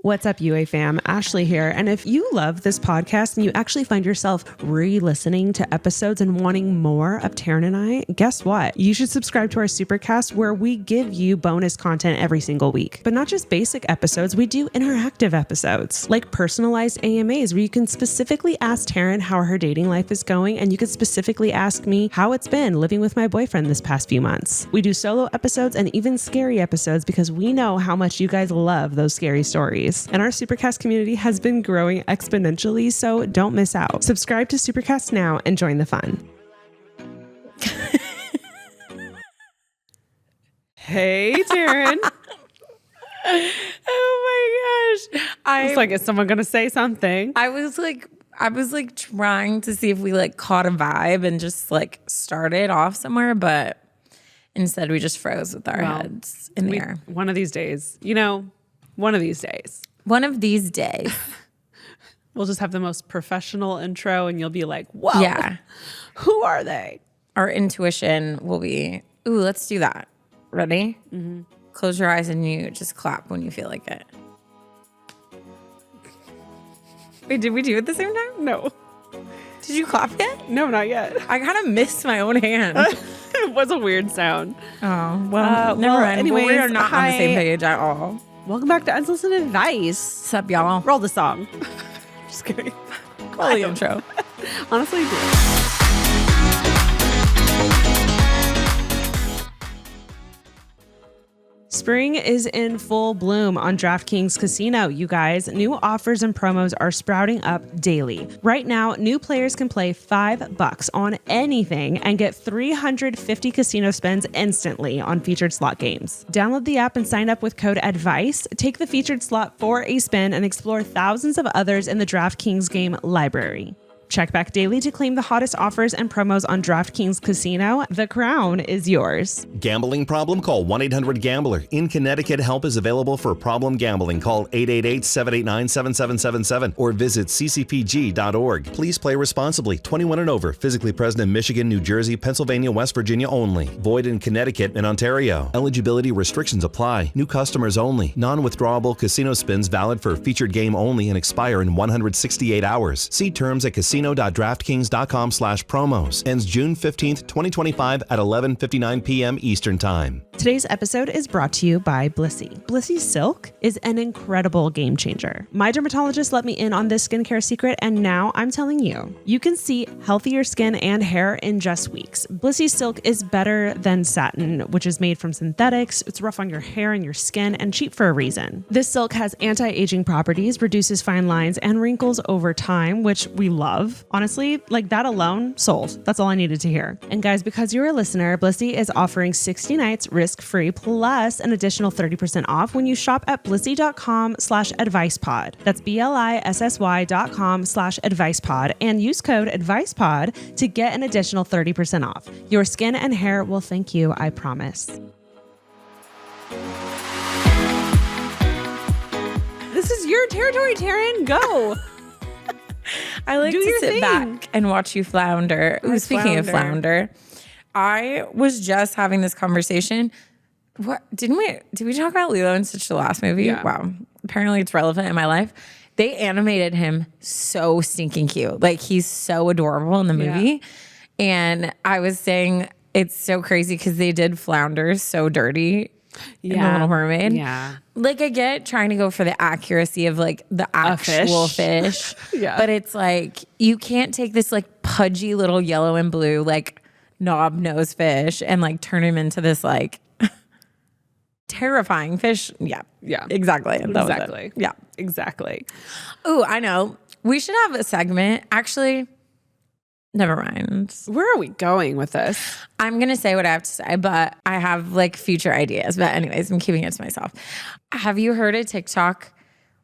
What's up, UA fam? Ashley here. And if you love this podcast and you actually find yourself re-listening to episodes and wanting more of Taryn and I, guess what? You should subscribe to our Supercast where we give you bonus content every single week. But not just basic episodes, we do interactive episodes like personalized AMAs where you can specifically ask Taryn how her dating life is going, and you can specifically ask me how it's been living with my boyfriend this past few months. We do solo episodes and even scary episodes because we know how much you guys love those scary stories. And our Supercast community has been growing exponentially, so don't miss out. Subscribe to Supercast now and join the fun. Hey, Taryn. Oh my gosh. I was like, is someone going to say something? I was like trying to see if we like caught a vibe and just like started off somewhere, but instead we just froze with our heads in the air. One of these days, one of these days. One of these days. We'll just have the most professional intro and you'll be like, whoa, yeah. Who are they? Our intuition will be, ooh, let's do that. Ready? Mm-hmm. Close your eyes and you just clap when you feel like it. Wait, did we do it at the same time? No. Did you clap yet? No, not yet. I kind of missed my own hand. It was a weird sound. Oh, well, never mind. Anyways, we are not on the same page at all. Welcome back to Unsolicited Advice. What's up, y'all? Roll the song. Just kidding. Roll the intro. Honestly, do. Spring is in full bloom on DraftKings Casino, you guys. New offers and promos are sprouting up daily. Right now, new players can play $5 on anything and get 350 casino spins instantly on featured slot games. Download the app and sign up with code ADVICE. Take the featured slot for a spin and explore thousands of others in the DraftKings game library. Check back daily to claim the hottest offers and promos on DraftKings Casino. The crown is yours. Gambling problem? Call 1-800-GAMBLER. In Connecticut, help is available for problem gambling. Call 888-789-7777 or visit ccpg.org. Please play responsibly. 21 and over. Physically present in Michigan, New Jersey, Pennsylvania, West Virginia only. Void in Connecticut and Ontario. Eligibility restrictions apply. New customers only. Non-withdrawable casino spins valid for featured game only and expire in 168 hours. See terms at casino.draftkings.com/promos. Ends June 15th, 2025 at 11:59 p.m. Eastern Time. Today's episode is brought to you by Blissy. Blissy Silk is an incredible game changer. My dermatologist let me in on this skincare secret, and now I'm telling you, you can see healthier skin and hair in just weeks. Blissy Silk is better than satin, which is made from synthetics. It's rough on your hair and your skin and cheap for a reason. This silk has anti-aging properties, reduces fine lines and wrinkles over time, which we love. Honestly, like that alone, sold. That's all I needed to hear. And guys, because you're a listener, Blissy is offering 60 nights risk-free plus an additional 30% off when you shop at blissy.com/advicepod. That's BLISSY.com/advicepod and use code advicepod to get an additional 30% off. Your skin and hair will thank you, I promise. This is your territory, Taryn. Go. I like to sit back and watch you flounder. Ooh, speaking of flounder, I was just having this conversation. What did we talk about Lilo and Stitch, the last movie? Yeah. Wow. Apparently it's relevant in my life. They animated him so stinking cute. Like he's so adorable in the movie. Yeah. And I was saying it's so crazy because they did Flounder so dirty in The Little Mermaid. Yeah. Like I get trying to go for the accuracy of like the actual fish. Yeah. But it's like you can't take this like pudgy little yellow and blue like knob nose fish and like turn him into this like terrifying fish. Yeah. Yeah. Exactly. Exactly. Yeah. Exactly. Ooh, I know. We should have a segment. Actually, never mind. Where are we going with this? I'm going to say what I have to say, but I have like future ideas. But anyways, I'm keeping it to myself. Have you heard a TikTok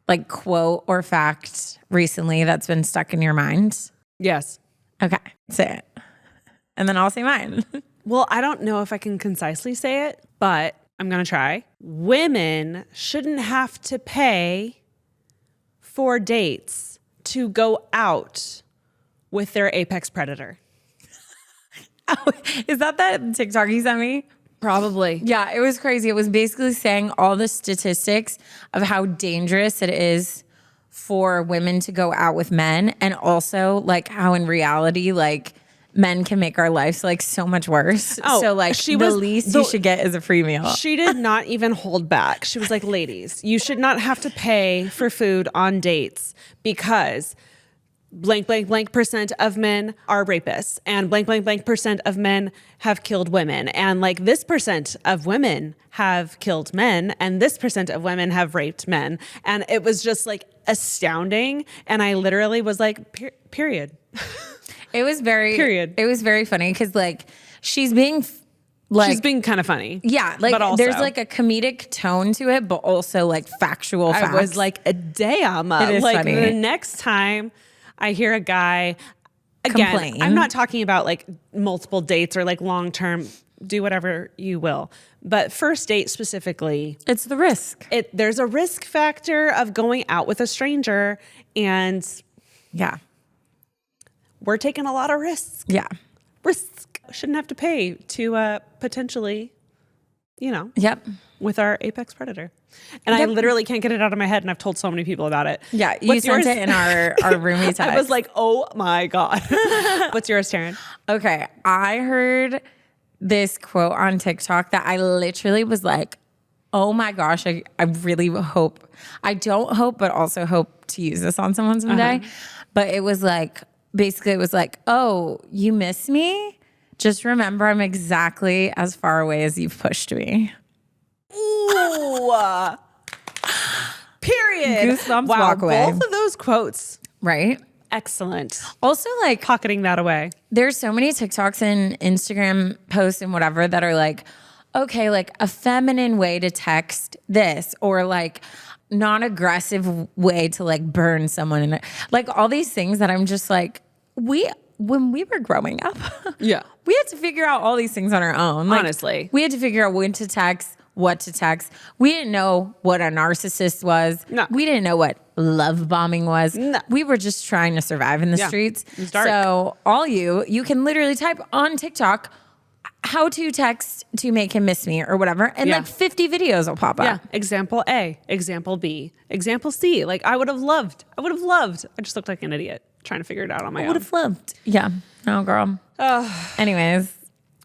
like quote or fact recently that's been stuck in your mind? Yes. Okay, say it. And then I'll say mine. Well, I don't know if I can concisely say it, but I'm going to try. Women shouldn't have to pay for dates to go out with their apex predator. Oh, is that TikTok you sent me? Probably. Yeah, it was crazy. It was basically saying all the statistics of how dangerous it is for women to go out with men, and also like how in reality, like men can make our lives like so much worse. So like the least you should get is a free meal. She did not even hold back. She was like, ladies, you should not have to pay for food on dates because blank, blank, blank percent of men are rapists, and blank, blank, blank percent of men have killed women. And like this percent of women have killed men, and this percent of women have raped men. And it was just like astounding. And I literally was like, period. It was very, period. It was very funny because like she's being kind of funny. Yeah, like but also, there's like a comedic tone to it, but also like factual facts. I was like, damn. It is like funny. The next time I hear a guy, again, complain. I'm not talking about like multiple dates or like long-term, do whatever you will. But first date specifically, it's the risk. There's a risk factor of going out with a stranger, and yeah, we're taking a lot of risks. Yeah. Risk. Shouldn't have to pay to potentially, Yep. with our apex predator. And I literally can't get it out of my head, and I've told so many people about it. Yeah, you sent it in our roomie text. I was like, oh my God. What's yours, Taryn? Okay, I heard this quote on TikTok that I literally was like, oh my gosh, I really hope, I don't hope, but also hope to use this on someone someday. But it was like, basically it was like, oh, you miss me? Just remember I'm exactly as far away as you've pushed me. Ooh. Period. Goosebumps, wow, walk away. Both of those quotes. Right? Excellent. Also, like, pocketing that away. There's so many TikToks and Instagram posts and whatever that are like, okay, like a feminine way to text this, or like non-aggressive way to like burn someone. And like all these things that I'm just like, when we were growing up, yeah, we had to figure out all these things on our own. Like, honestly, we had to figure out when to text, what to text. We didn't know what a narcissist was. No. We didn't know what love bombing was. No. We were just trying to survive in the streets. It's dark. So all you can literally type on TikTok how to text to make him miss me or whatever, and like 50 videos will pop up. Yeah. Example A, example B, example C. Like I would have loved. I just looked like an idiot trying to figure it out on my own. I would have loved. Yeah. No, girl. Anyways,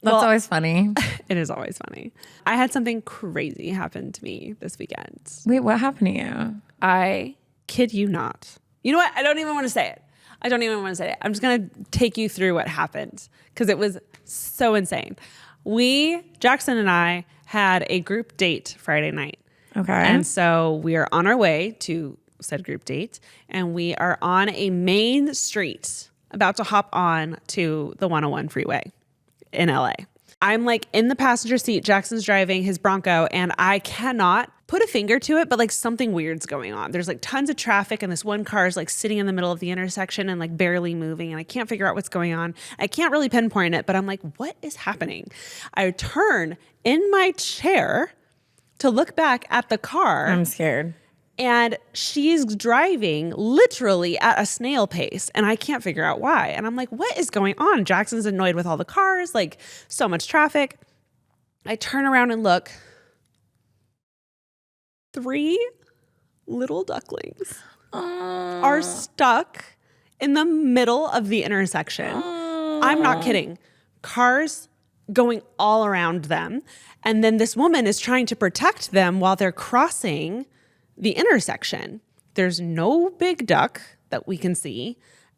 that's always funny. It is always funny. I had something crazy happen to me this weekend. Wait, what happened to you? I kid you not. You know what? I don't even want to say it. I'm just going to take you through what happened because it was so insane. Jackson and I had a group date Friday night. Okay. And so we are on our way to said group date, and we are on a main street about to hop on to the 101 freeway in LA. I'm like in the passenger seat, Jackson's driving his Bronco, and I cannot put a finger to it, but like something weird's going on. There's like tons of traffic, and this one car is like sitting in the middle of the intersection and like barely moving, and I can't figure out what's going on. I can't really pinpoint it, but I'm like, what is happening? I turn in my chair to look back at the car. I'm scared. And she's driving literally at a snail pace, and I can't figure out why. And I'm like, what is going on? Jackson's annoyed with all the cars, like so much traffic. I turn around and look. 3 little ducklings are stuck in the middle of the intersection. I'm not kidding. Cars going all around them. And then this woman is trying to protect them while they're crossing the intersection. There's no big duck that we can see.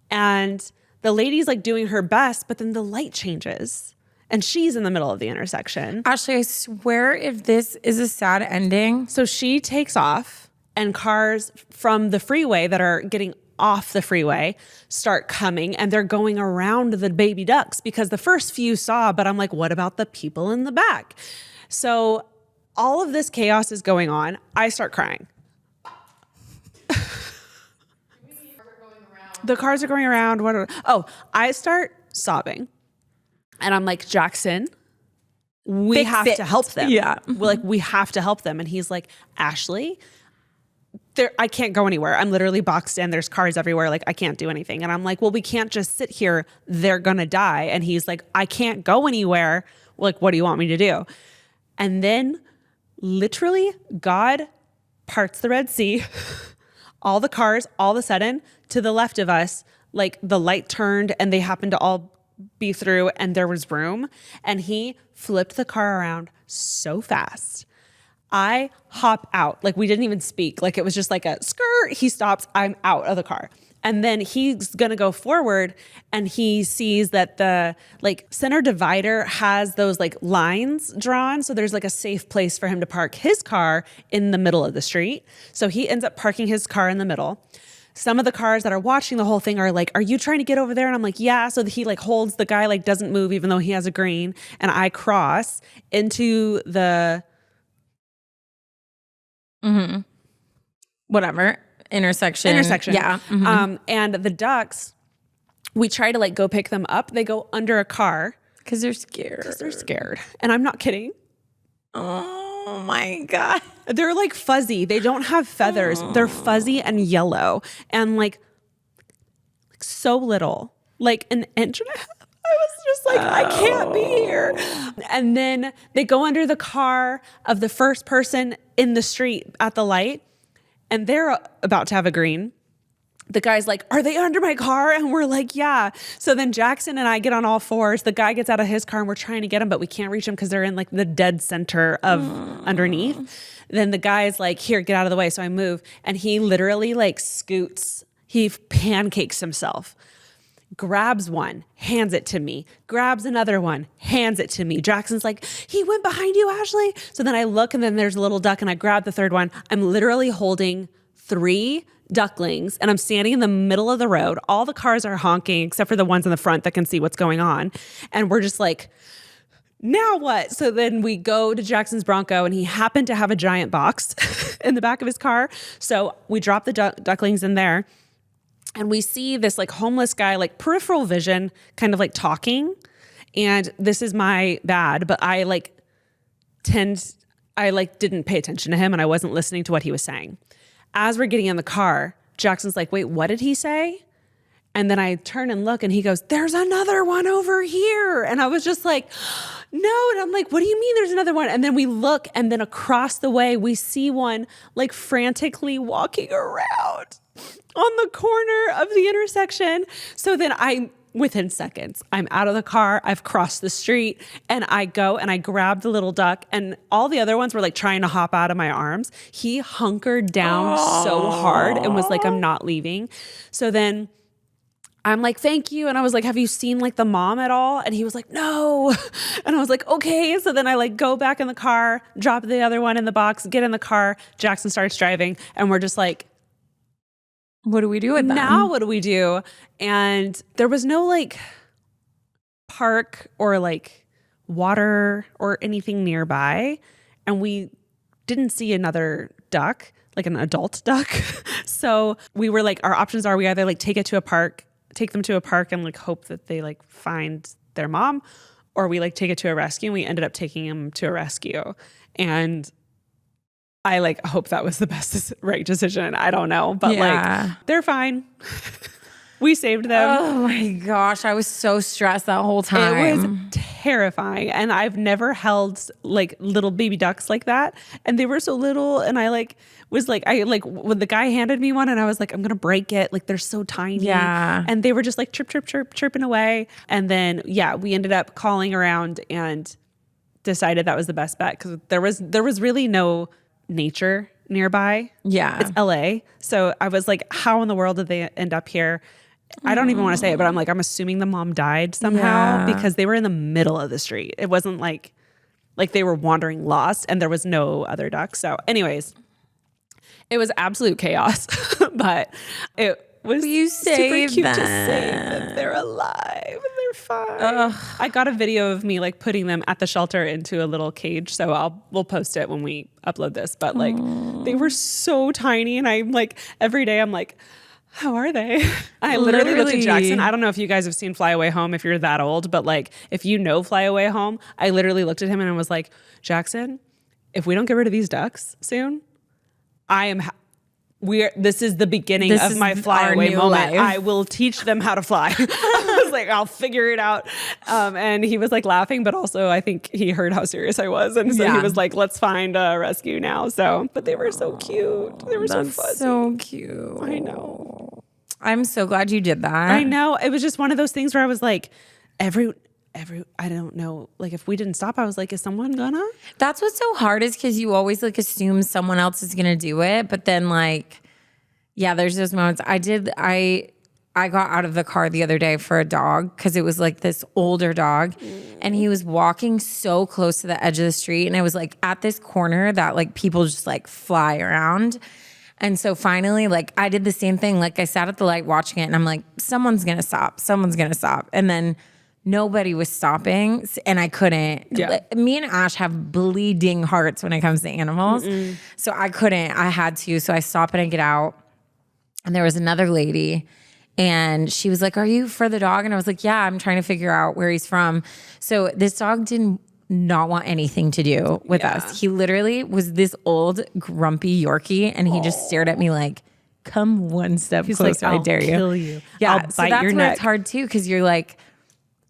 And the lady's like doing her best, but then the light changes and she's in the middle of the intersection. Ashley, I swear if this is a sad ending. So she takes off, and cars from the freeway that are getting off the freeway start coming, and they're going around the baby ducks because the first few saw, but I'm like, what about the people in the back? So all of this chaos is going on. I start crying. The cars are going around. I start sobbing. And I'm like, Jackson, we have to help them. Yeah. We have to help them. And he's like, Ashley, I can't go anywhere. I'm literally boxed in. There's cars everywhere. Like, I can't do anything. And I'm like, well, we can't just sit here. They're going to die. And he's like, I can't go anywhere. Like, what do you want me to do? And then literally God parts the Red Sea. All the cars, all of a sudden, to the left of us, like the light turned and they happened to all be through and there was room. And he flipped the car around so fast. I hop out. Like we didn't even speak. Like it was just like a skirt. He stops. I'm out of the car. And then he's going to go forward and he sees that the like center divider has those like lines drawn. So there's like a safe place for him to park his car in the middle of the street. So he ends up parking his car in the middle. Some of the cars that are watching the whole thing are like, are you trying to get over there? And I'm like, yeah. So he like holds the guy, like doesn't move even though he has a green. And I cross into the whatever. Intersection. Yeah. Mm-hmm. And the ducks, we try to like go pick them up. They go under a car. Because they're scared. And I'm not kidding. Oh my God. They're like fuzzy. They don't have feathers. They're fuzzy and yellow and like so little, like an inch and a half. I was just like, I can't be here. And then they go under the car of the first person in the street at the light. And they're about to have a green. The guy's like, are they under my car? And we're like, yeah. So then Jackson and I get on all fours. The guy gets out of his car and we're trying to get him, but we can't reach him because they're in like the dead center of underneath. Then the guy's like, here, get out of the way. So I move and he literally like scoots. He pancakes himself. Grabs one, hands it to me, grabs another one, hands it to me. Jackson's like, he went behind you, Ashley. So then I look and then there's a little duck and I grab the third one. I'm literally holding 3 ducklings and I'm standing in the middle of the road. All the cars are honking except for the ones in the front that can see what's going on. And we're just like, now what? So then we go to Jackson's Bronco and he happened to have a giant box in the back of his car. So we drop the ducklings in there. And we see this like homeless guy, like peripheral vision, kind of like talking. And this is my bad, but I didn't pay attention to him and I wasn't listening to what he was saying. As we're getting in the car, Jackson's like, wait, what did he say? And then I turn and look and he goes, there's another one over here. And I was just like, no. And I'm like, what do you mean there's another one? And then we look and then across the way, we see one like frantically walking around on the corner of the intersection. So then within seconds, I'm out of the car. I've crossed the street and I go and I grab the little duck and all the other ones were like trying to hop out of my arms. He hunkered down so hard and was like, I'm not leaving. So then I'm like, thank you. And I was like, have you seen like the mom at all? And he was like, no. And I was like, okay. So then I like go back in the car, drop the other one in the box, get in the car. Jackson starts driving and we're just like, what do we do with them? Now what do we do? And there was no like park or like water or anything nearby. And we didn't see another duck, like an adult duck. So we were like, our options are we either like take them to a park and like hope that they like find their mom, or we like take it to a rescue. And we ended up taking him to a rescue. And I like hope that was the right decision. I don't know, but like they're fine. We saved them. Oh my gosh. I was so stressed that whole time. It was terrifying. And I've never held like little baby ducks like that. And they were so little. And I like was like, when the guy handed me one and I was like, I'm going to break it. Like they're so tiny. Yeah. And they were just like chirping away. And then, we ended up calling around and decided that was the best bet. Cause there was really no nature nearby. Yeah. It's LA. So I was like, how in the world did they end up here? I don't even want to say it, but I'm like, I'm assuming the mom died somehow because they were in the middle of the street. It wasn't like they were wandering lost and there was no other ducks. So anyways, it was absolute chaos, but it was super cute to say that they're alive and they're fine. I got a video of me like putting them at the shelter into a little cage. So we'll post it when we upload this, but like they were so tiny. And I'm like, every day I'm like, how are they? I literally looked at Jackson. I don't know if you guys have seen Fly Away Home if you're that old, but like if you know Fly Away Home, I literally looked at him and I was like, Jackson, if we don't get rid of these ducks soon, I am this is the beginning This of is my flyaway our new moment. life. I will teach them how to fly. I was like, I'll figure it out. And he was like laughing, but also I think he heard how serious I was. And so he was like, let's find a rescue now. So, but they were so cute. They were so fuzzy. So cute. I know. I'm so glad you did that. I know. It was just one of those things where I was like, I don't know. Like if we didn't stop, I was like, is someone gonna? That's what's so hard is because you always like assume someone else is gonna do it, but then like, yeah, there's those moments. I got out of the car the other day for a dog because it was like this older dog, and he was walking so close to the edge of the street, and it was like at this corner that like people just like fly around. And so finally, like I did the same thing. Like I sat at the light watching it, and I'm like, someone's gonna stop. Someone's gonna stop. And then nobody was stopping, and I couldn't. Yeah. Me and Ash have bleeding hearts when it comes to animals. So I couldn't. I had to. So I stop and I get out. And there was another lady, and she was like, are you for the dog? And I was like, yeah, I'm trying to figure out where he's from. So this dog did not want anything to do with us. He literally was this old, grumpy Yorkie, and he just stared at me like, come one step closer, like, I I'll dare you. kill you. Yeah, I'll so bite that's your where neck. it's hard too, because you're like,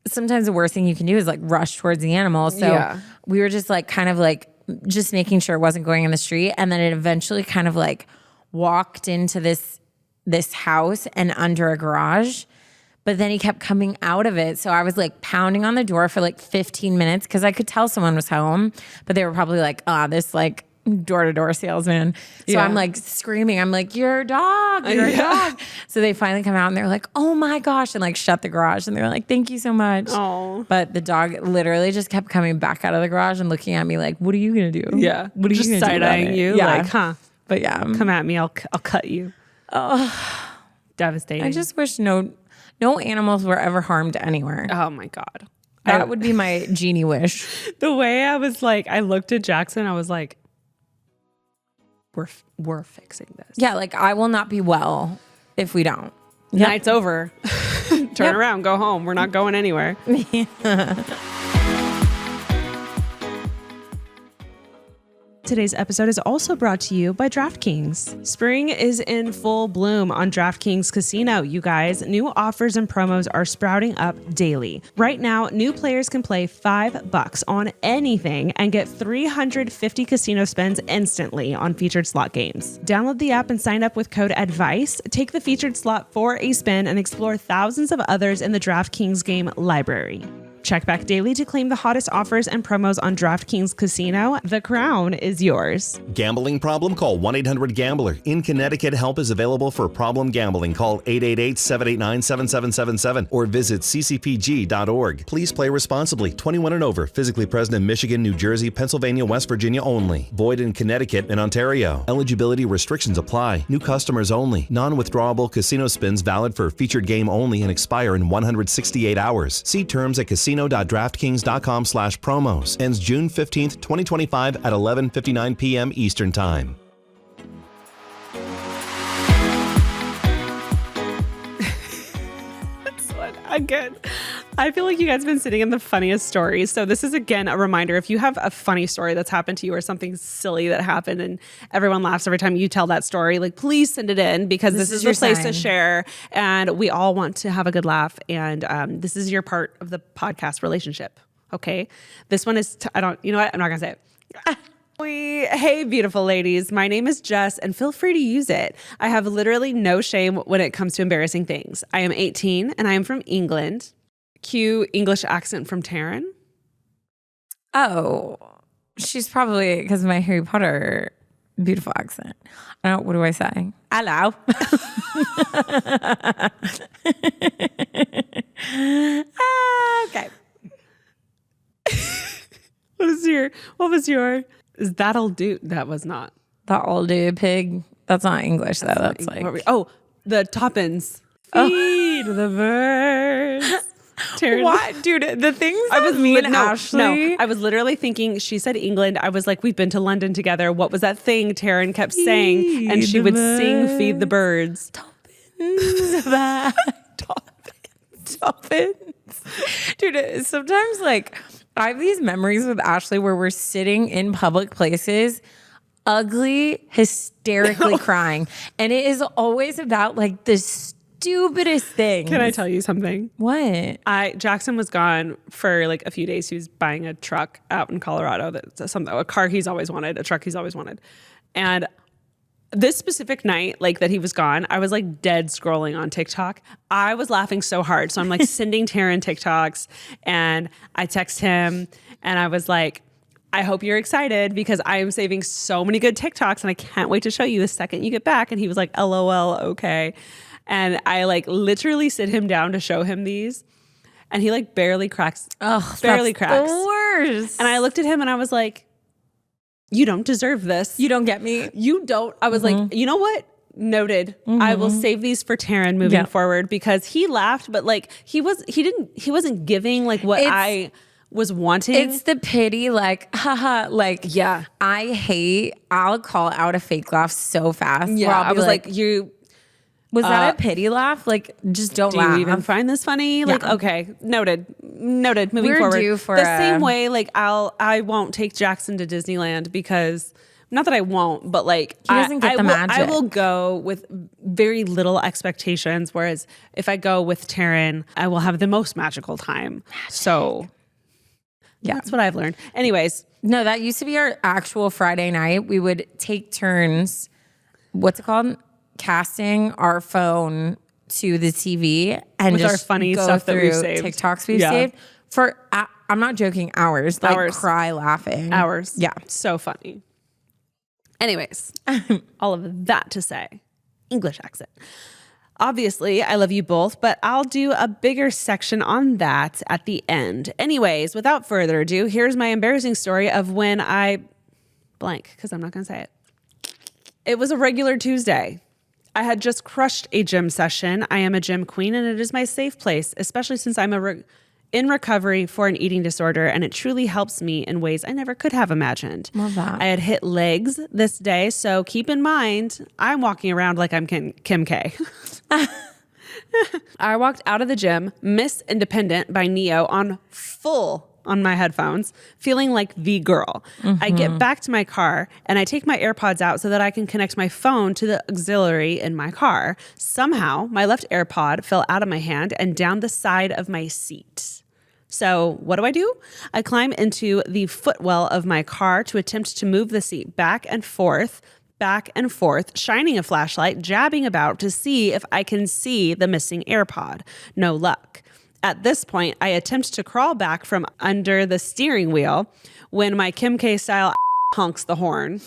sometimes the worst thing you can do is like rush towards the animal. So we were just like kind of like just making sure it wasn't going in the street. And then it eventually kind of like walked into this house and under a garage. But then he kept coming out of it. So I was like pounding on the door for like 15 minutes because I could tell someone was home, but they were probably like, this like door-to-door salesman. So I'm like screaming. I'm like, your dog, your dog. So they finally come out and they're like, oh my gosh, and like shut the garage. And they were like, thank you so much. Oh. But the dog literally just kept coming back out of the garage and looking at me like, what are you going to do? Yeah. What are just you going to do about side-eyeing it? you Yeah. like, huh? But yeah. Come at me. I'll cut you. Oh, devastating. I just wish no animals were ever harmed anywhere. Oh my God. That would be my genie wish. The way I was like, I looked at Jackson, I was like, we're fixing this. Yeah, like I will not be well if we don't. Night's over. Turn around, go home. We're not going anywhere. Today's episode is also brought to you by DraftKings. Spring is in full bloom on DraftKings Casino, you guys. New offers and promos are sprouting up daily. Right now, new players can play $5 on anything and get 350 casino spins instantly on featured slot games. Download the app and sign up with code ADVICE. Take the featured slot for a spin and explore thousands of others in the DraftKings game library. Check back daily to claim the hottest offers and promos on DraftKings Casino. The crown is yours. Gambling problem? Call 1-800-GAMBLER. In Connecticut, help is available for problem gambling. Call 888-789-7777 or visit ccpg.org. Please play responsibly. 21 and over. Physically present in Michigan, New Jersey, Pennsylvania, West Virginia only. Void in Connecticut and Ontario. Eligibility restrictions apply. New customers only. Non-withdrawable casino spins valid for featured game only and expire in 168 hours. See terms at casino.draftkings.com/promos. Ends June 15th, 2025 at 11:59 p.m. Eastern Time. Again, I feel like you guys have been sitting in the funniest stories. So this is, again, a reminder. If you have a funny story that's happened to you or something silly that happened and everyone laughs every time you tell that story, like, please send it in, because this is your place to share. And we all want to have a good laugh. And this is your part of the podcast relationship. Okay. This one is, you know what? I'm not going to say it. Hey, beautiful ladies. My name is Jess, and feel free to use it. I have literally no shame when it comes to embarrassing things. I am 18 and I am from England. Cue English accent from Taryn. Oh, she's probably because of my Harry Potter beautiful accent. What do I say? Hello. Okay. What was your? Is that'll do? That was not. That'll do, pig. That's not English, though. That's like. The Toppins. Feed the birds. Taryn. What? Dude, the things I was me and Ashley. No, I was literally thinking, she said England. I was like, we've been to London together. What was that thing Taryn kept saying? And she would sing Feed the Birds. Toppins. Toppins. Dude, sometimes like I have these memories with Ashley where we're sitting in public places ugly, hysterically crying. And it is always about like the stupidest thing. Can I tell you something? What? Jackson was gone for like a few days. He was buying a truck out in Colorado. That's something, a car he's always wanted, a truck he's always wanted. And this specific night, like that he was gone, I was like dead scrolling on TikTok. I was laughing so hard. So I'm like sending Taryn TikToks and I text him and I was like, I hope you're excited because I am saving so many good TikToks and I can't wait to show you the second you get back. And he was like, LOL, okay. And I like literally sit him down to show him these. And he like barely cracks. Barely cracks. The worst. And I looked at him and I was like, you don't deserve this. You don't get me. You don't. I was like, you know what? Noted. I will save these for Taryn moving forward because he laughed, but like he wasn't giving like what I was wanting. It's the pity, like, haha, like, yeah. I'll call out a fake laugh so fast. Yeah. I was like, was that a pity laugh? Like, just don't laugh. Do you even find this funny? Like, okay, noted. Moving We're forward, due for the same way. Like, I won't take Jackson to Disneyland because not that I won't, but like he doesn't get the magic. I will go with very little expectations. Whereas if I go with Taryn, I will have the most magical time. So, yeah, that's what I've learned. Anyways, no, that used to be our actual Friday night. We would take turns. What's it called? Casting our phone to the TV and with just our funny go stuff that through we've saved. TikToks we've saved for I'm not joking, hours. Like Hours. cry laughing. Hours. Yeah. So funny. Anyways, all of that to say, English accent. Obviously, I love you both, but I'll do a bigger section on that at the end. Anyways, without further ado, here's my embarrassing story of when I blank, because I'm not going to say it. It was a regular Tuesday. I had just crushed a gym session. I am a gym queen and it is my safe place, especially since I'm in recovery for an eating disorder and it truly helps me in ways I never could have imagined. Love that. I had hit legs this day, so keep in mind, I'm walking around like I'm Kim K. I walked out of the gym, Miss Independent by Neo on my headphones, feeling like the girl. I get back to my car and I take my AirPods out so that I can connect my phone to the auxiliary in my car. Somehow, my left AirPod fell out of my hand and down the side of my seat. So what do? I climb into the footwell of my car to attempt to move the seat back and forth, shining a flashlight, jabbing about to see if I can see the missing AirPod. No luck. At this point, I attempt to crawl back from under the steering wheel when my Kim K style honks the horn.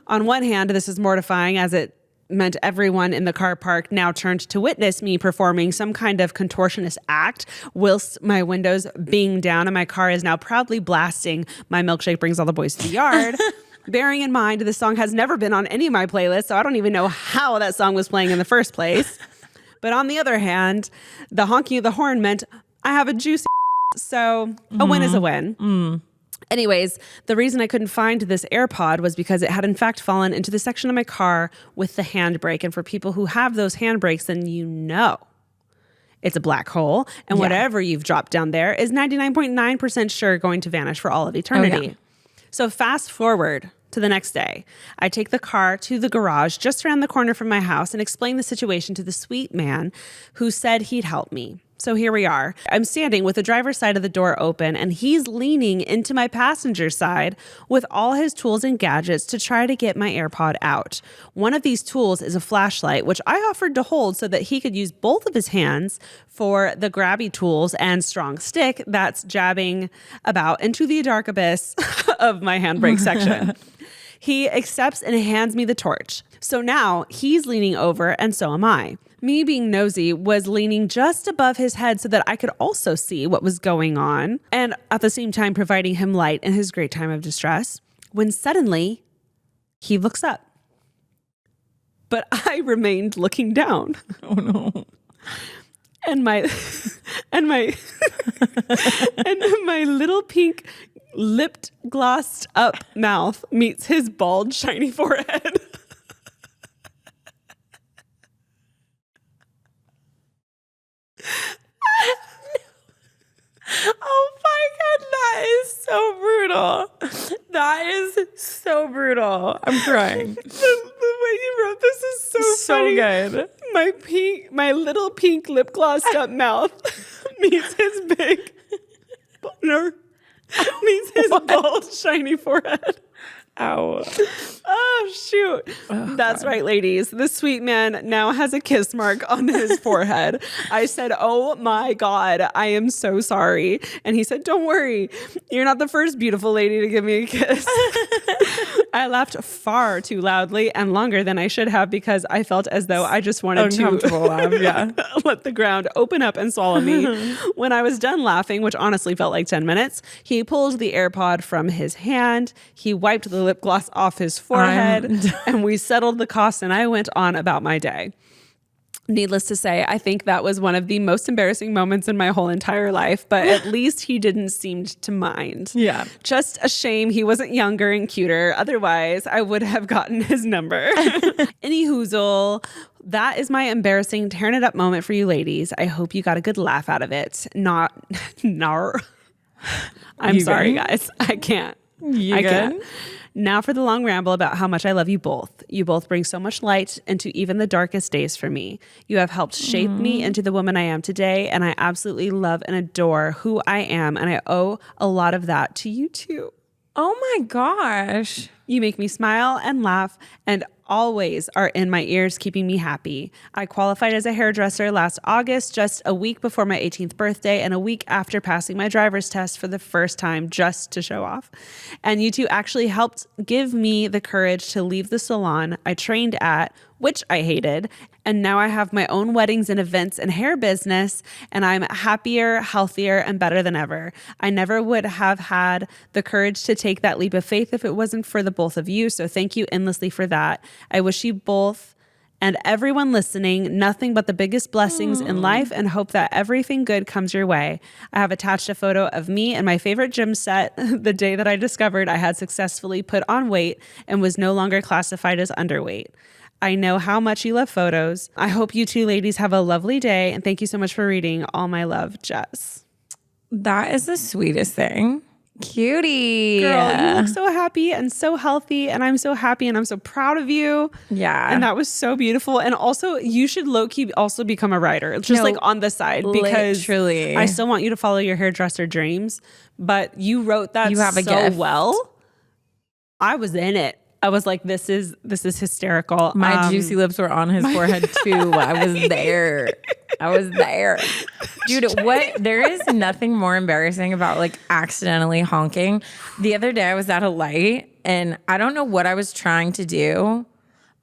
On one hand, this is mortifying as it meant everyone in the car park now turned to witness me performing some kind of contortionist act whilst my windows being down and my car is now proudly blasting My Milkshake Brings All the Boys to the Yard. Bearing in mind, this song has never been on any of my playlists, so I don't even know how that song was playing in the first place. But on the other hand, the honking of the horn meant I have a juicy so a win is a win. Anyways, the reason I couldn't find this AirPod was because it had in fact fallen into the section of my car with the handbrake. And for people who have those handbrakes, then you know it's a black hole. And whatever you've dropped down there is 99.9% sure going to vanish for all of eternity. Oh, yeah. So fast forward to the next day. I take the car to the garage just around the corner from my house and explain the situation to the sweet man who said he'd help me. So here we are. I'm standing with the driver's side of the door open and he's leaning into my passenger side with all his tools and gadgets to try to get my AirPod out. One of these tools is a flashlight, which I offered to hold so that he could use both of his hands for the grabby tools and strong stick that's jabbing about into the dark abyss of my handbrake section. He accepts and hands me the torch. So now he's leaning over and so am I. Me being nosy was leaning just above his head so that I could also see what was going on and at the same time providing him light in his great time of distress when suddenly he looks up. But I remained looking down. Oh no. And my and my little pink lipped glossed up mouth meets his bald shiny forehead. Oh my God, that is so brutal. That is so brutal. I'm crying. The way you wrote this is so funny. good. My little pink lip glossed up mouth meets his big boner, meets his bald shiny forehead. Ow. Oh, shoot. That's right, ladies. The sweet man now has a kiss mark on his forehead. I said, oh my God, I am so sorry. And he said, don't worry. You're not the first beautiful lady to give me a kiss. I laughed far too loudly and longer than I should have because I felt as though I just wanted to let the ground open up and swallow me. When I was done laughing, which honestly felt like 10 minutes, he pulled the AirPod from his hand. He wiped the lip gloss off his forehead and we settled the cost and I went on about my day. Needless to say, I think that was one of the most embarrassing moments in my whole entire life, but at least he didn't seem to mind. Yeah. Just a shame he wasn't younger and cuter. Otherwise, I would have gotten his number. Any hoozle. That is my embarrassing tearing it up moment for you ladies. I hope you got a good laugh out of it. Not. I'm sorry, guys. I can't. I can't. Now for the long ramble about how much I love you both. You both bring so much light into even the darkest days for me. You have helped shape me into the woman I am today, and I absolutely love and adore who I am, and I owe a lot of that to you too. Oh my gosh. You make me smile and laugh and always are in my ears, keeping me happy. I qualified as a hairdresser last August, just a week before my 18th birthday and a week after passing my driver's test for the first time, just to show off. And you two actually helped give me the courage to leave the salon I trained at, which I hated. And now I have my own weddings and events and hair business, and I'm happier, healthier, and better than ever. I never would have had the courage to take that leap of faith if it wasn't for the both of you. So thank you endlessly for that. I wish you both and everyone listening nothing but the biggest blessings in life and hope that everything good comes your way. I have attached a photo of me and my favorite gym set the day that I discovered I had successfully put on weight and was no longer classified as underweight. I know how much you love photos. I hope you two ladies have a lovely day, and thank you so much for reading. All my love, Jess. That is the sweetest thing. Cutie. Girl, you look so happy and so healthy, and I'm so happy and I'm so proud of you. Yeah. And that was so beautiful. And also, you should low-key also become a writer, just like on the side, because literally. I still want you to follow your hairdresser dreams, but you wrote that you have a so gift. Well. I was in it. I was like, this is hysterical. My juicy lips were on his forehead too. I was there. Dude, there is nothing more embarrassing about like accidentally honking. The other day I was at a light and I don't know what I was trying to do,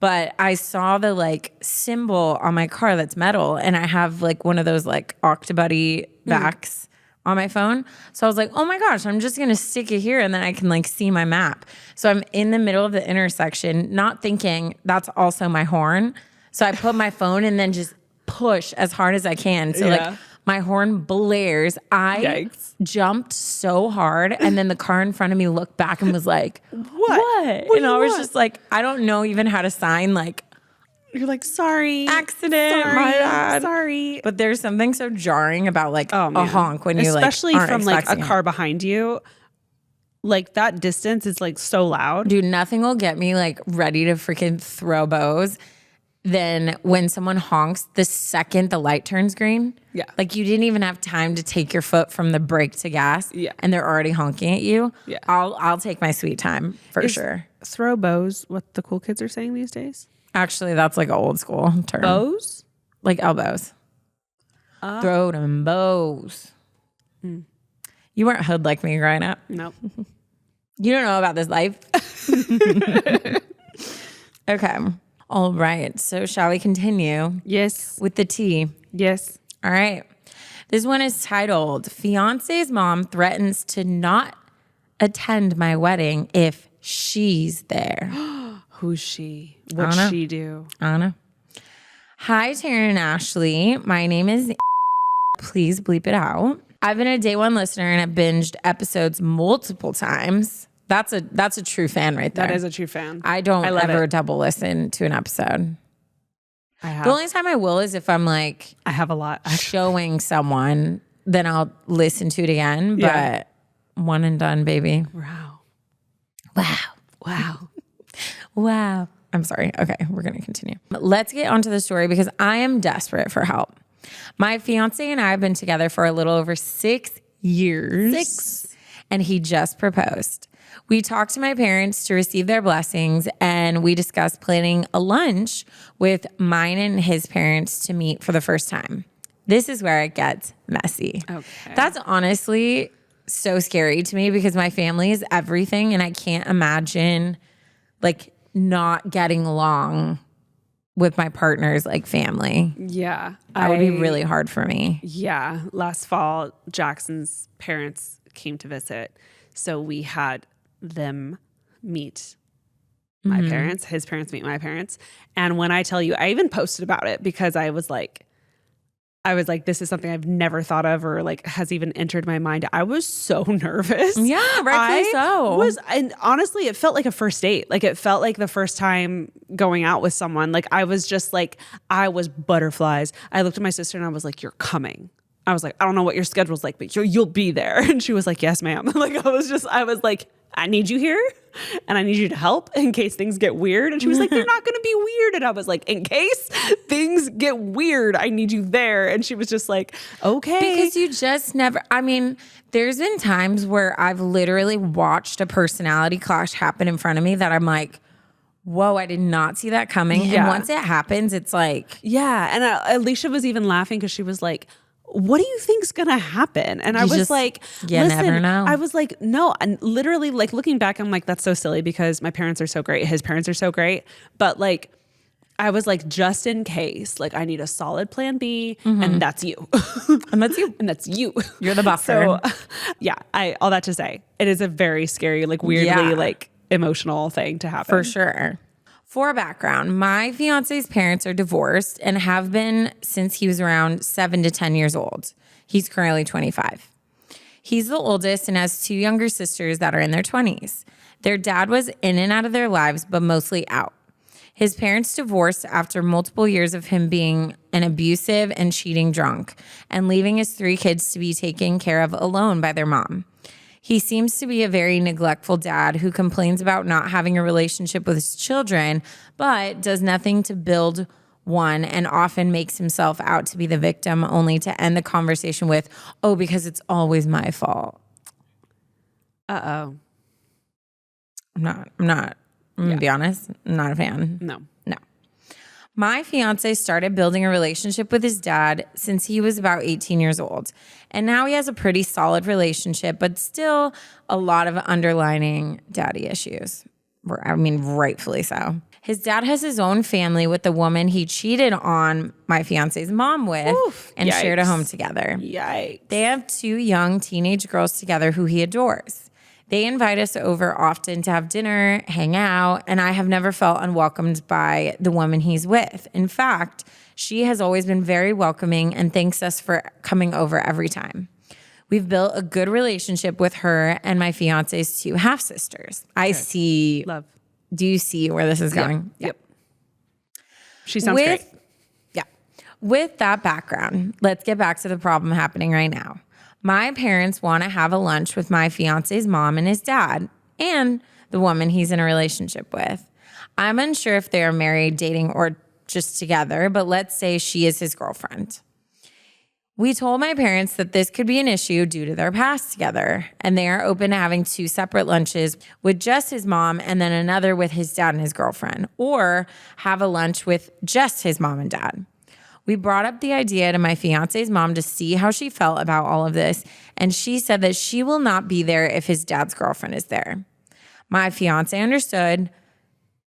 but I saw the like symbol on my car that's metal, and I have like one of those like Octobuddy backs on my phone. So I was like, oh my gosh, I'm just going to stick it here and then I can like see my map. So I'm in the middle of the intersection, not thinking that's also my horn. So I put my phone and then just push as hard as I can. So like my horn blares. I jumped so hard, and then the car in front of me looked back and was like, what? And I was just like, I don't know even how to sign like, you're like, sorry. Accident. My bad. Sorry. But there's something so jarring about like a honk when you especially like, from like a car it. behind you. Like that distance is like so loud. Dude, nothing will get me like ready to freaking throw bows than when someone honks the second the light turns green. Yeah. Like you didn't even have time to take your foot from the brake to gas. Yeah. And they're already honking at you. Yeah. I'll take my sweet time for sure. Throw bows what the cool kids are saying these days? Actually, that's like an old school term. Bows? Like elbows. Throw them bows. You weren't hood like me growing up. Nope. You don't know about this life. Okay. All right. So shall we continue? Yes. With the tea? Yes. All right. This one is titled, Fiance's Mom Threatens to Not Attend My Wedding If She's There. Who's she? What'd she do? Anna. Hi, Taryn and Ashley. My name is Please bleep it out. I've been a day one listener and have binged episodes multiple times. That's a true fan right there. That is a true fan. I don't ever double listen to an episode. I have. The only time I will is if I'm like I have a lot. showing someone, then I'll listen to it again. But one and done, baby. Wow. Wow. Wow. Wow. I'm sorry. Okay, we're going to continue. Let's get onto the story because I am desperate for help. My fiance and I have been together for a little over 6 years. And he just proposed. We talked to my parents to receive their blessings, and we discussed planning a lunch with mine and his parents to meet for the first time. This is where it gets messy. Okay. That's honestly so scary to me because my family is everything, and I can't imagine like not getting along with my partner's like family. Yeah. That would be really hard for me. Yeah. Last fall, Jackson's parents came to visit. So we had them meet my parents, his parents meet my parents. And when I tell you, I even posted about it because I was like, this is something I've never thought of or like has even entered my mind. I was so nervous. Yeah, rightfully so. And honestly, it felt like a first date. Like it felt like the first time going out with someone. Like I was just like, I was butterflies. I looked at my sister and I was like, you're coming. I was like, I don't know what your schedule's like, but you'll be there. And she was like, yes, ma'am. Like I was like, I need you here and I need you to help in case things get weird. And she was like, they're not going to be weird. And I was like, in case things get weird, I need you there. And she was just like, okay. Because you just never, I mean, there's been times where I've literally watched a personality clash happen in front of me that I'm like, whoa, I did not see that coming. Yeah. And once it happens, it's like. Yeah. And Alicia was even laughing because she was like, what do you think's gonna happen? And I was like, you never know. I was like, no, and literally like looking back, I'm like, that's so silly because my parents are so great. His parents are so great. But like, I was like, just in case, like I need a solid plan B and that's you. And that's you. And that's you. You're the buffer. So yeah, all that to say, it is a very scary, like weirdly like emotional thing to happen. For sure. For background, my fiance's parents are divorced and have been since he was around 7 to 10 years old. He's currently 25. He's the oldest and has 2 younger sisters that are in their 20s. Their dad was in and out of their lives, but mostly out. His parents divorced after multiple years of him being an abusive and cheating drunk and leaving his 3 kids to be taken care of alone by their mom. He seems to be a very neglectful dad who complains about not having a relationship with his children, but does nothing to build one and often makes himself out to be the victim only to end the conversation with, oh, because it's always my fault. Uh-oh. I'm going to be honest, I'm not a fan. No. My fiance started building a relationship with his dad since he was about 18 years old. And now he has a pretty solid relationship, but still a lot of underlining daddy issues. I mean, rightfully so. His dad has his own family with the woman he cheated on my fiance's mom with and shared a home together. Yikes. They have 2 young teenage girls together who he adores. They invite us over often to have dinner, hang out, and I have never felt unwelcomed by the woman he's with. In fact, she has always been very welcoming and thanks us for coming over every time. We've built a good relationship with her and my fiance's 2 half-sisters. I see. Love. Do you see where this is going? Yep. She sounds great. Yeah. With that background, let's get back to the problem happening right now. My parents want to have a lunch with my fiance's mom and his dad and the woman he's in a relationship with. I'm unsure if they are married, dating, or just together, but let's say she is his girlfriend. We told my parents that this could be an issue due to their past together, and they are open to having 2 separate lunches with just his mom and then another with his dad and his girlfriend, or have a lunch with just his mom and dad. We brought up the idea to my fiance's mom to see how she felt about all of this, and she said that she will not be there if his dad's girlfriend is there. My fiance understood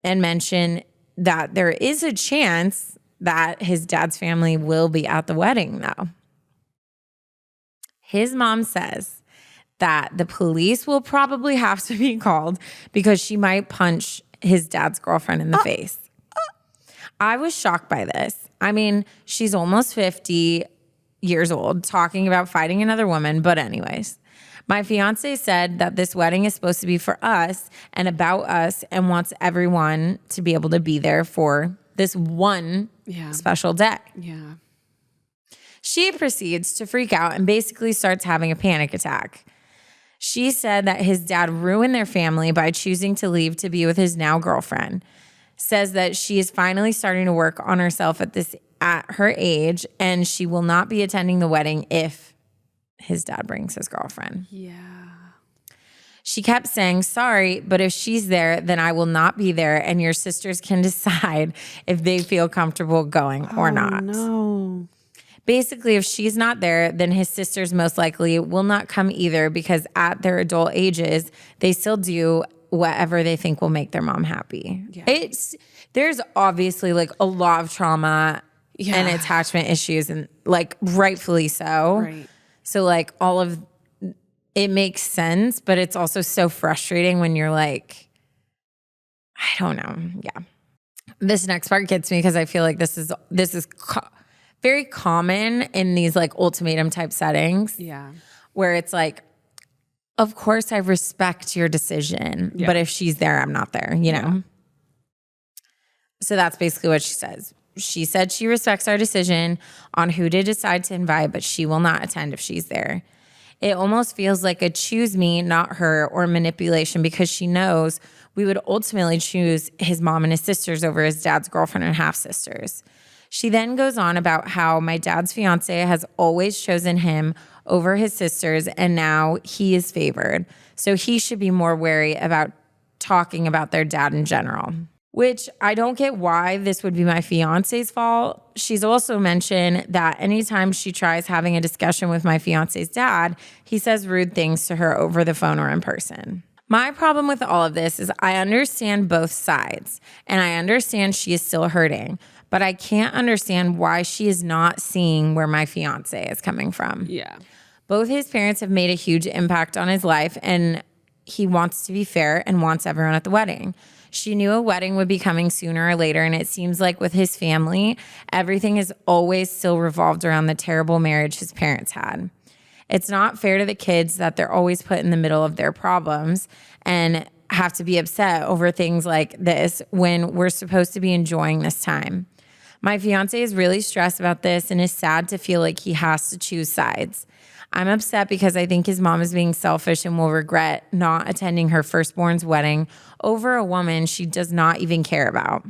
and mentioned that there is a chance that his dad's family will be at the wedding, though. His mom says that the police will probably have to be called because she might punch his dad's girlfriend in the face. I was shocked by this. I mean, she's almost 50 years old talking about fighting another woman. But anyways, my fiance said that this wedding is supposed to be for us and about us and wants everyone to be able to be there for this one special day. Yeah. She proceeds to freak out and basically starts having a panic attack. She said that his dad ruined their family by choosing to leave to be with his now girlfriend. says that she is finally starting to work on herself at her age, and she will not be attending the wedding if his dad brings his girlfriend. Yeah. She kept saying, sorry, but if she's there, then I will not be there, and your sisters can decide if they feel comfortable going or not. No. Basically, if she's not there, then his sisters most likely will not come either, because at their adult ages, they still do whatever they think will make their mom happy. Yeah. There's obviously like a lot of trauma and attachment issues, and like rightfully so. Right. So like all of it makes sense, but it's also so frustrating when you're like, I don't know. Yeah. This next part gets me because I feel like this is very common in these like ultimatum type settings. Yeah. Where it's like, of course I respect your decision, but if she's there, I'm not there, you know? Yeah. So that's basically what she says. She said she respects our decision on who to decide to invite, but she will not attend if she's there. It almost feels like a choose me, not her, or manipulation, because she knows we would ultimately choose his mom and his sisters over his dad's girlfriend and half-sisters. She then goes on about how my dad's fiance has always chosen him over his sisters, and now he is favored. So he should be more wary about talking about their dad in general. Which I don't get why this would be my fiance's fault. She's also mentioned that anytime she tries having a discussion with my fiance's dad, he says rude things to her over the phone or in person. My problem with all of this is I understand both sides, and I understand she is still hurting, but I can't understand why she is not seeing where my fiance is coming from. Yeah. Both his parents have made a huge impact on his life, and he wants to be fair and wants everyone at the wedding. She knew a wedding would be coming sooner or later, and it seems like with his family, everything is always still revolved around the terrible marriage his parents had. It's not fair to the kids that they're always put in the middle of their problems and have to be upset over things like this when we're supposed to be enjoying this time. My fiance is really stressed about this and is sad to feel like he has to choose sides. I'm upset because I think his mom is being selfish and will regret not attending her firstborn's wedding over a woman she does not even care about.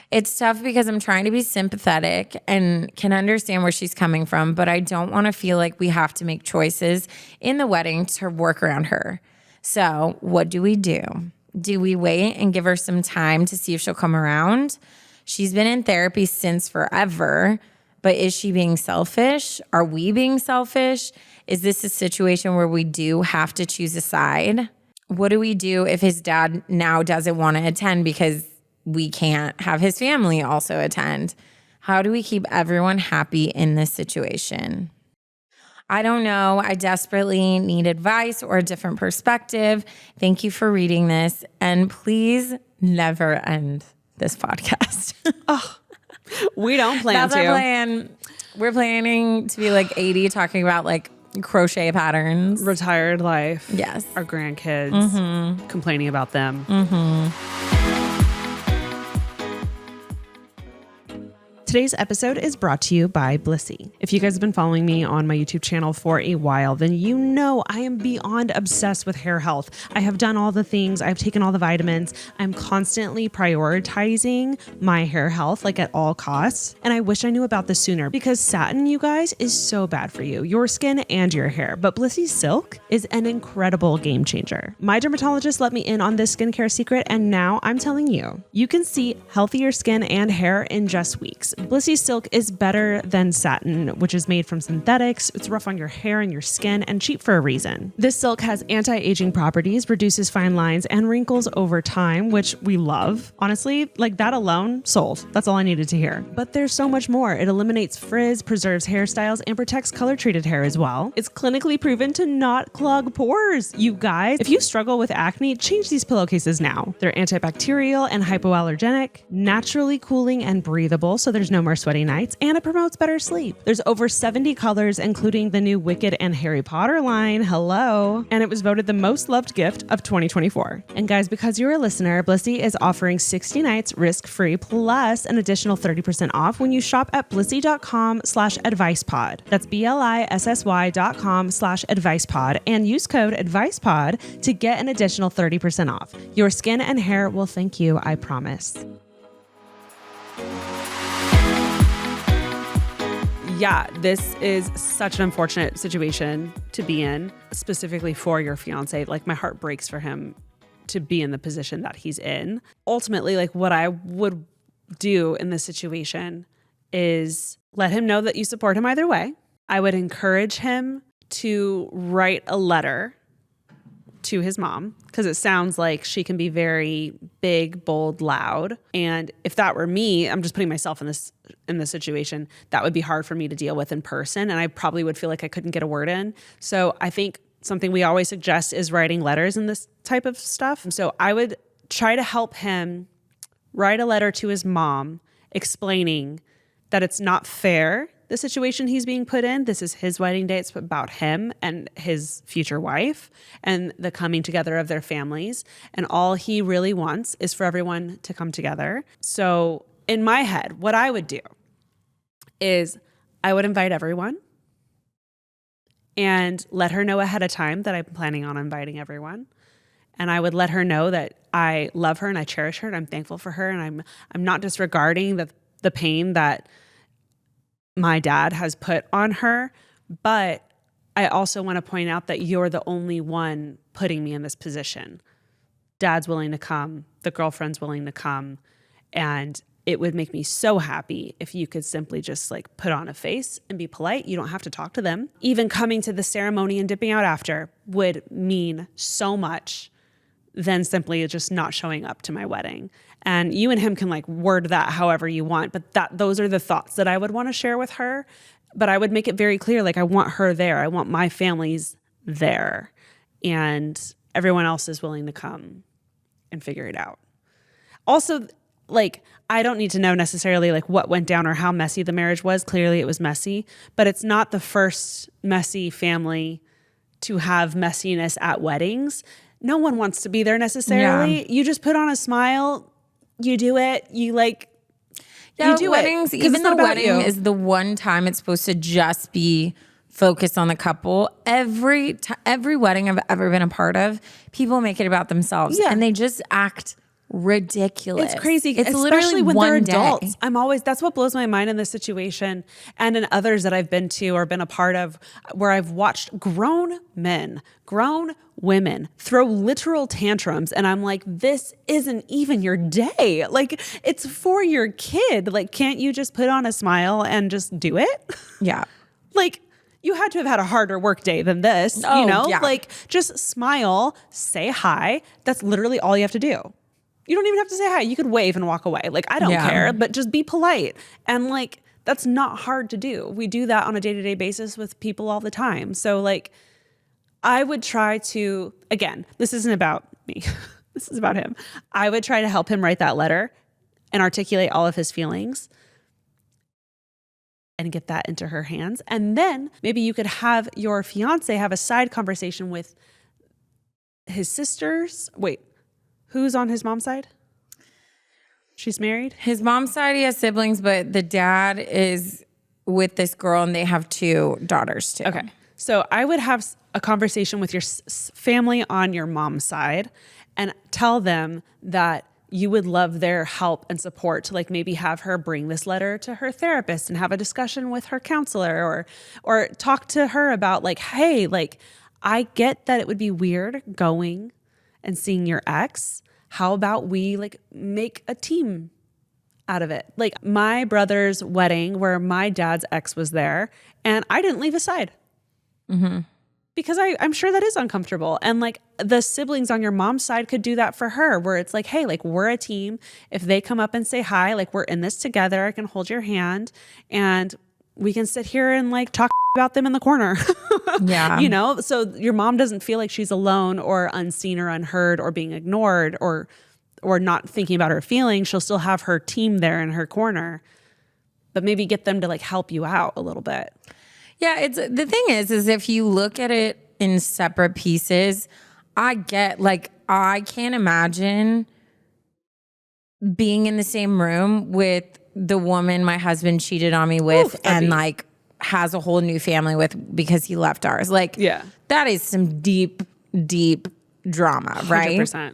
It's tough because I'm trying to be sympathetic and can understand where she's coming from, but I don't want to feel like we have to make choices in the wedding to work around her. So what do we do? Do we wait and give her some time to see if she'll come around? She's been in therapy since forever, but is she being selfish? Are we being selfish? Is this a situation where we do have to choose a side? What do we do if his dad now doesn't want to attend because we can't have his family also attend? How do we keep everyone happy in this situation? I don't know. I desperately need advice or a different perspective. Thank you for reading this. And please never end this podcast. We don't plan That's to. our plan. We're planning to be like 80 talking about like crochet patterns. Retired life. Yes. Our grandkids. Complaining about them. Today's episode is brought to you by Blissy. If you guys have been following me on my YouTube channel for a while, then you know I am beyond obsessed with hair health. I have done all the things. I've taken all the vitamins. I'm constantly prioritizing my hair health, like at all costs. And I wish I knew about this sooner because satin, you guys, is so bad for you, your skin and your hair. But Blissy Silk is an incredible game changer. My dermatologist let me in on this skincare secret, and now I'm telling you, you can see healthier skin and hair in just weeks. Blissy Silk is better than satin, which is made from synthetics. It's rough on your hair and your skin and cheap for a reason. This silk has anti-aging properties, reduces fine lines and wrinkles over time, which we love. Honestly, like that alone, sold. That's all I needed to hear. But there's so much more. It eliminates frizz, preserves hairstyles, and protects color-treated hair as well. It's clinically proven to not clog pores. You guys, if you struggle with acne, change these pillowcases now. They're antibacterial and hypoallergenic, naturally cooling and breathable, so there's no more sweaty nights, and it promotes better sleep. There's over 70 colors, including the new Wicked and Harry Potter line. Hello. And it was voted the most loved gift of 2024. And guys, because you're a listener, Blissy is offering 60 nights risk-free plus an additional 30% off when you shop at blissy.com/advicepod. That's BLISSY.com/advicepod and use code advicepod to get an additional 30% off. Your skin and hair will thank you, I promise. Yeah, this is such an unfortunate situation to be in, specifically for your fiance. Like, my heart breaks for him to be in the position that he's in. Ultimately, like, what I would do in this situation is let him know that you support him either way. I would encourage him to write a letter to his mom, because it sounds like she can be very big, bold, loud. And if that were me, I'm just putting myself in this situation, that would be hard for me to deal with in person. And I probably would feel like I couldn't get a word in. So I think something we always suggest is writing letters in this type of stuff. So I would try to help him write a letter to his mom explaining that it's not fair, the situation he's being put in. This is his wedding day. It's about him and his future wife and the coming together of their families. And all he really wants is for everyone to come together. So in my head, what I would do is I would invite everyone and let her know ahead of time that I'm planning on inviting everyone. And I would let her know that I love her and I cherish her and I'm thankful for her. And I'm not disregarding the pain that my dad has put on her, but I also want to point out that you're the only one putting me in this position. Dad's willing to come, the girlfriend's willing to come, and it would make me so happy if you could simply just like put on a face and be polite. You don't have to talk to them. Even coming to the ceremony and dipping out after would mean so much than simply just not showing up to my wedding. And you and him can like word that however you want, but those are the thoughts that I would want to share with her. But I would make it very clear, like, I want her there. I want my family's there. And everyone else is willing to come and figure it out. Also, like, I don't need to know necessarily like what went down or how messy the marriage was. Clearly it was messy, but it's not the first messy family to have messiness at weddings. No one wants to be there necessarily. Yeah. You just put on a smile, you do it, you do weddings, it. Even the wedding is the one time it's supposed to just be focused on the couple. Every wedding I've ever been a part of, people make it about themselves and they just act ridiculous. It's crazy. It's especially literally when they're adults. Day. That's what blows my mind in this situation and in others that I've been to or been a part of, where I've watched grown men, grown women throw literal tantrums. And I'm like, this isn't even your day. Like, it's for your kid. Like, can't you just put on a smile and just do it? Yeah. Like, you had to have had a harder work day than this, Oh, you know? yeah. Like, just smile, say hi. That's literally all you have to do. You don't even have to say hi. You could wave and walk away. Like, I don't care, but just be polite. And like, that's not hard to do. We do that on a day-to-day basis with people all the time. So like, I would try to, again, this isn't about me. This is about him. I would try to help him write that letter and articulate all of his feelings and get that into her hands. And then maybe you could have your fiance have a side conversation with his sisters. Wait, who's on his mom's side? She's married? His mom's side, he has siblings, but the dad is with this girl and they have 2 daughters too. Okay. So I would have a conversation with your family on your mom's side and tell them that you would love their help and support to like maybe have her bring this letter to her therapist and have a discussion with her counselor or talk to her about like, hey, like, I get that it would be weird going and seeing your ex. How about we like make a team out of it? Like my brother's wedding where my dad's ex was there and I didn't leave his side. Mm-hmm. Because I'm sure that is uncomfortable. And like the siblings on your mom's side could do that for her where it's like, hey, like we're a team. If they come up and say hi, like we're in this together, I can hold your hand and we can sit here and like talk about them in the corner. Yeah. You know, so your mom doesn't feel like she's alone or unseen or unheard or being ignored or not thinking about her feelings. She'll still have her team there in her corner, but maybe get them to like help you out a little bit. Yeah, it's the thing is if you look at it in separate pieces, I can't imagine being in the same room with the woman my husband cheated on me with and like has a whole new family with because he left ours. Like, yeah, that is some deep, deep drama, right? 100%.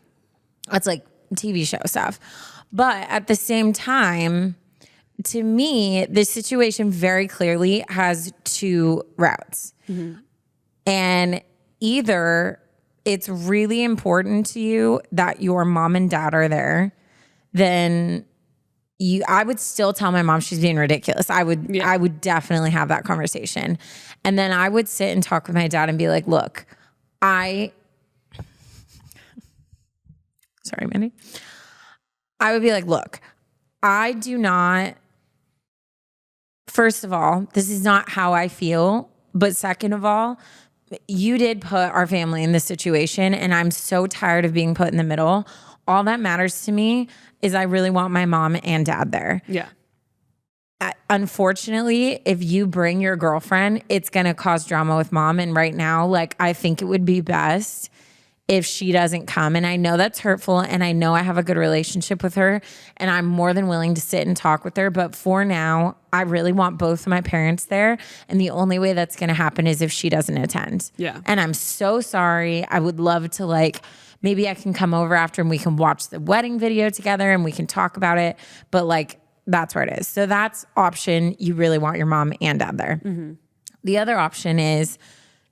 That's like TV show stuff. But at the same time, to me, this situation very clearly has two routes. And either it's really important to you that your mom and dad are there, then I would still tell my mom she's being ridiculous. I would definitely have that conversation. And then I would sit and talk with my dad and be like, look, sorry, Mandy. I would be like, look, I do not, first of all, this is not how I feel. But second of all, you did put our family in this situation, and I'm so tired of being put in the middle. All that matters to me is I really want my mom and dad there. Yeah. Unfortunately, if you bring your girlfriend, it's going to cause drama with mom. And right now, like, I think it would be best if she doesn't come. And I know that's hurtful, and I know I have a good relationship with her, and I'm more than willing to sit and talk with her. But for now, I really want both of my parents there. And the only way that's going to happen is if she doesn't attend. Yeah. And I'm so sorry. I would love to, like, maybe I can come over after and we can watch the wedding video together and we can talk about it. But like, that's where it is. So that's option. You really want your mom and dad there. The other option is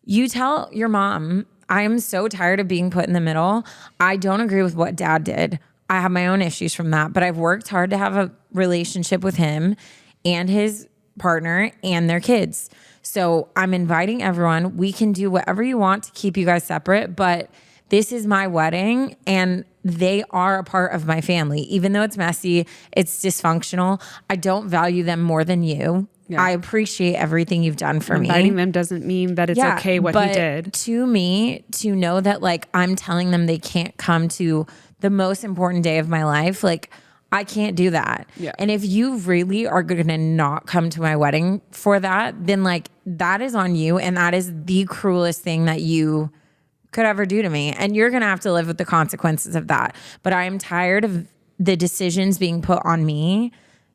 you tell your mom, I am so tired of being put in the middle. I don't agree with what dad did. I have my own issues from that, but I've worked hard to have a relationship with him and his partner and their kids. So I'm inviting everyone. We can do whatever you want to keep you guys separate, but this is my wedding and they are a part of my family. Even though it's messy, it's dysfunctional, I don't value them more than you. Yeah. I appreciate everything you've done for me. Inviting them doesn't mean that it's okay what he did. To me, to know that like I'm telling them they can't come to the most important day of my life, like I can't do that. Yeah. And if you really are going to not come to my wedding for that, then like that is on you. And that is the cruelest thing that you could ever do to me. And you're going to have to live with the consequences of that. But I am tired of the decisions being put on me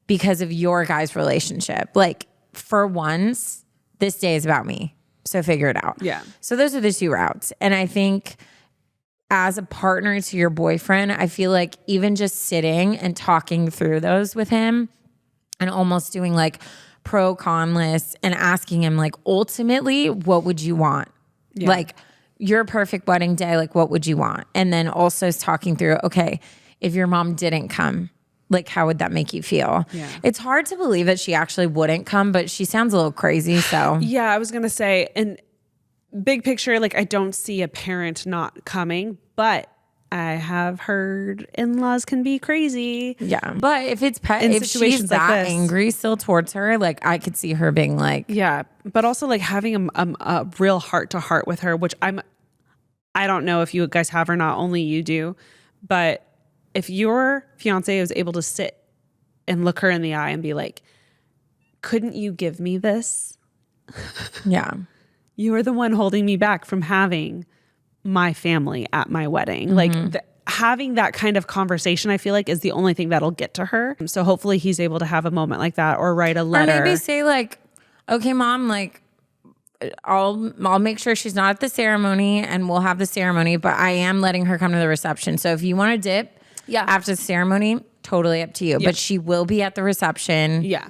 because of your guys' relationship. Like, for once, this day is about me. So figure it out. Yeah. So those are the two routes. And I think as a partner to your boyfriend, I feel like even just sitting and talking through those with him and almost doing like pro con lists and asking him like, ultimately, what would you want? Yeah. Like, your perfect wedding day, like what would you want? And then also talking through, okay, if your mom didn't come, like how would that make you feel? Yeah. It's hard to believe that she actually wouldn't come, but she sounds a little crazy. So yeah, I was going to say, and big picture, like I don't see a parent not coming, but I have heard in-laws can be crazy. Yeah. But if it's if she's that angry still towards her, like I could see her being like, yeah, but also like having a real heart to heart with her, which I don't know if you guys have or not, only you do, but if your fiance was able to sit and look her in the eye and be like, couldn't you give me this? Yeah. You are the one holding me back from having my family at my wedding. Like having that kind of conversation, I feel like is the only thing that'll get to her. So hopefully he's able to have a moment like that or write a letter. Or maybe say like, okay, mom, like I'll make sure she's not at the ceremony and we'll have the ceremony, but I am letting her come to the reception. So if you want to dip after the ceremony, totally up to you. Yeah. But she will be at the reception. Yeah.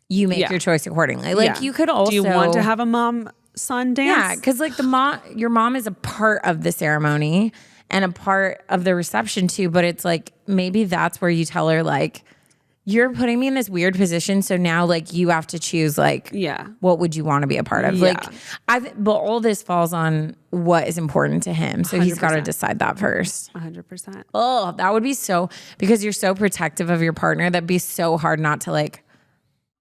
You make your choice accordingly. Like you could also. Do you want to have a mom-son dance? Yeah, because like your mom is a part of the ceremony and a part of the reception too. But it's like maybe that's where you tell her like, you're putting me in this weird position. So now like you have to choose like, what would you want to be a part of? Yeah. Like but all this falls on what is important to him. So 100%. He's got to decide that first. 100%. Oh, that would be because you're so protective of your partner. That'd be so hard not to like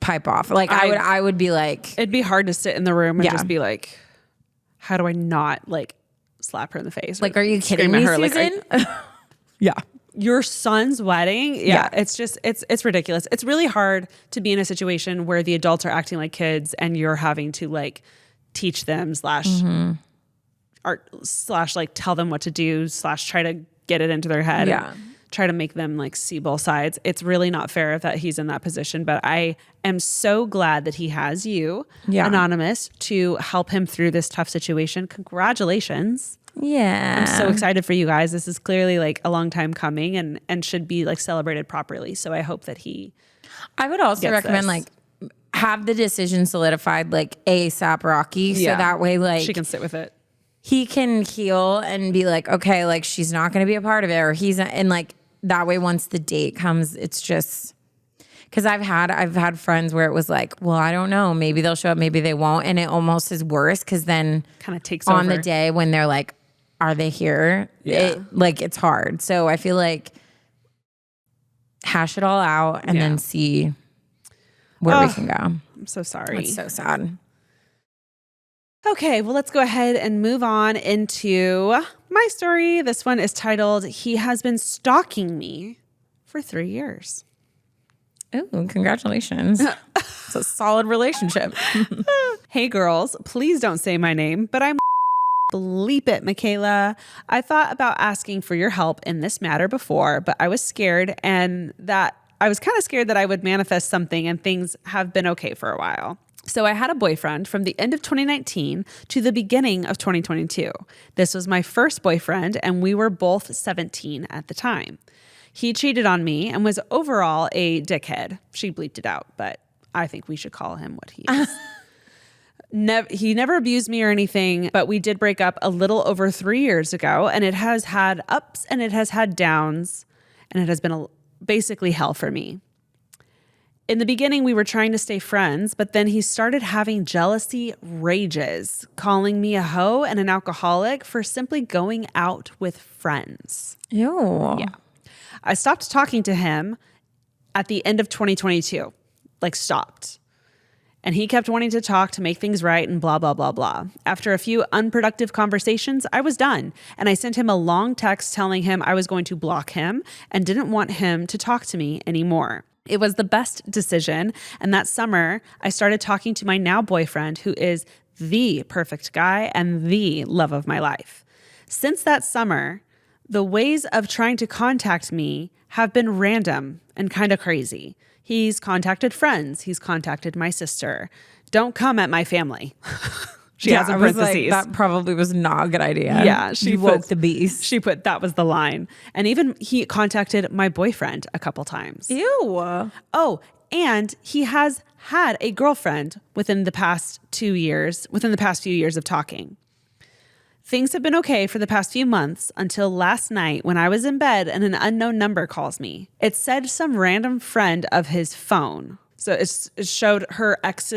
pipe off. Like I would be like, it'd be hard to sit in the room and just be like, how do I not like slap her in the face? Like, are you kidding me, Susan? Like, yeah. Your son's wedding. Yeah. It's just, it's ridiculous. It's really hard to be in a situation where the adults are acting like kids and you're having to like teach them slash like tell them what to do / try to get it into their head. Yeah. Try to make them like see both sides. It's really not fair that he's in that position, but I am so glad that he has you, Anonymous, to help him through this tough situation. Congratulations. Yeah. I'm so excited for you guys. This is clearly like a long time coming and should be like celebrated properly. So I hope that he I would also recommend this. like have the decision solidified like ASAP Rocky. So that way like she can sit with it. He can heal and be like, okay, like she's not going to be a part of it or he's not, and like that way once the date comes, it's just because I've had friends where it was like, well, I don't know, maybe they'll show up, maybe they won't, and it almost is worse because then kind of takes on over. the day when they're like, are they here? Yeah. It's hard. So I feel like hash it all out and then see where we can go. I'm so sorry. It's so sad. Okay, well, let's go ahead and move on into my story. This one is titled, He Has Been Stalking Me for 3 years. Oh, congratulations. It's a solid relationship. Hey, girls, please don't say my name, but I'm bleep it, Michaela. I thought about asking for your help in this matter before, but I was scared that I would manifest something and things have been okay for a while. So I had a boyfriend from the end of 2019 to the beginning of 2022. This was my first boyfriend and we were both 17 at the time. He cheated on me and was overall a dickhead. She bleeped it out, but I think we should call him what he is. He never abused me or anything, but we did break up a little over 3 years ago, and it has had ups and it has had downs, and it has been basically hell for me. In the beginning, we were trying to stay friends, but then he started having jealousy rages, calling me a hoe and an alcoholic for simply going out with friends. Ew. Yeah. I stopped talking to him at the end of 2022, stopped. And he kept wanting to talk to make things right and blah, blah, blah, blah. After a few unproductive conversations, I was done. And I sent him a long text telling him I was going to block him and didn't want him to talk to me anymore. It was the best decision. And that summer, I started talking to my now boyfriend, who is the perfect guy and the love of my life. Since that summer, the ways of trying to contact me have been random and kind of crazy. He's contacted friends. He's contacted my sister. Don't come at my family. She has in parentheses. That probably was not a good idea. Yeah, she woke the beast. She put that was the line. And even he contacted my boyfriend a couple times. Ew. Oh, and he has had a girlfriend within the past few years of talking. Things have been okay for the past few months until last night when I was in bed and an unknown number calls me. It said some random friend of his phone. So it showed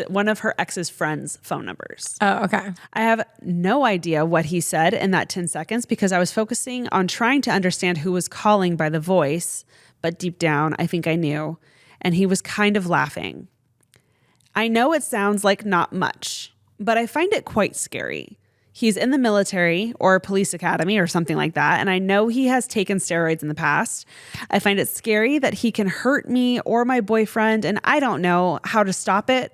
one of her ex's friends' phone numbers. Oh, okay. I have no idea what he said in that 10 seconds because I was focusing on trying to understand who was calling by the voice, but deep down, I think I knew, and he was kind of laughing. I know it sounds like not much, but I find it quite scary. He's in the military or police academy or something like that, and I know he has taken steroids in the past. I find it scary that he can hurt me or my boyfriend, and I don't know how to stop it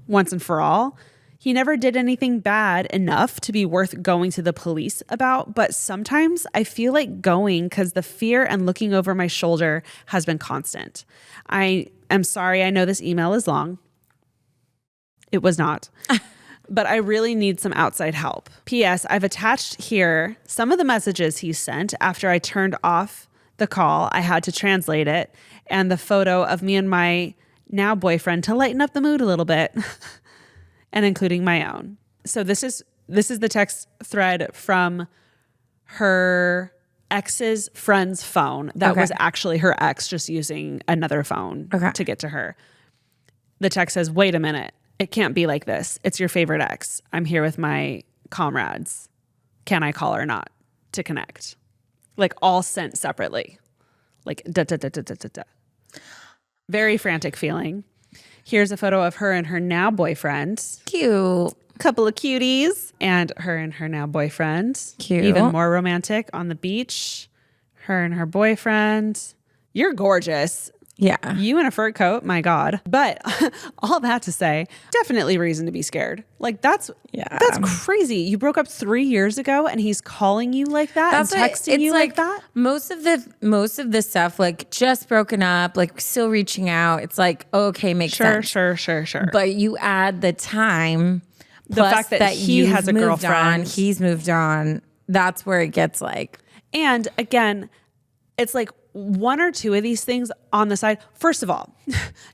once and for all. He never did anything bad enough to be worth going to the police about, but sometimes I feel like going because the fear and looking over my shoulder has been constant. I am sorry, I know this email is long. It was not. But I really need some outside help. P.S. I've attached here some of the messages he sent after I turned off the call. I had to translate it, and the photo of me and my now boyfriend to lighten up the mood a little bit, and including my own. So this is the text thread from her ex's friend's phone. That was actually her ex just using another phone to get to her. The text says, "Wait a minute. It can't be like this. It's your favorite ex. I'm here with my comrades. Can I call or not to connect?" All sent separately. Da. Very frantic feeling. Here's a photo of her and her now boyfriend. Cute. Couple of cuties. And her and her now boyfriend. Cute. Even more romantic on the beach. Her and her boyfriend. You're gorgeous. Yeah. You in a fur coat, my God. But all that to say, definitely reason to be scared. That's crazy. You broke up 3 years ago and he's calling you like that and texting you like that? Most of the stuff, just broken up, still reaching out. It's okay, makes sense. Sure. But you add the time, the fact that he has a girlfriend. he's moved on. that's where it gets like. And again, it's like one or two of these things on the side. First of all,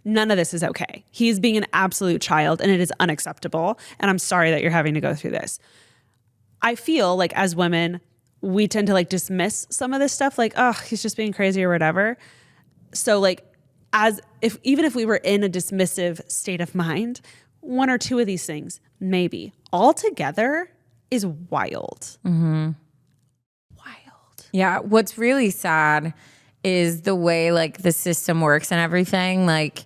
none of this is okay. He's being an absolute child and it is unacceptable. And I'm sorry that you're having to go through this. I feel like as women, we tend to like dismiss some of this stuff like, oh, he's just being crazy or whatever. So like even if we were in a dismissive state of mind, one or two of these things, maybe all together is wild. Mm-hmm. Wild. Yeah. What's really sad is the way like the system works and everything. Like,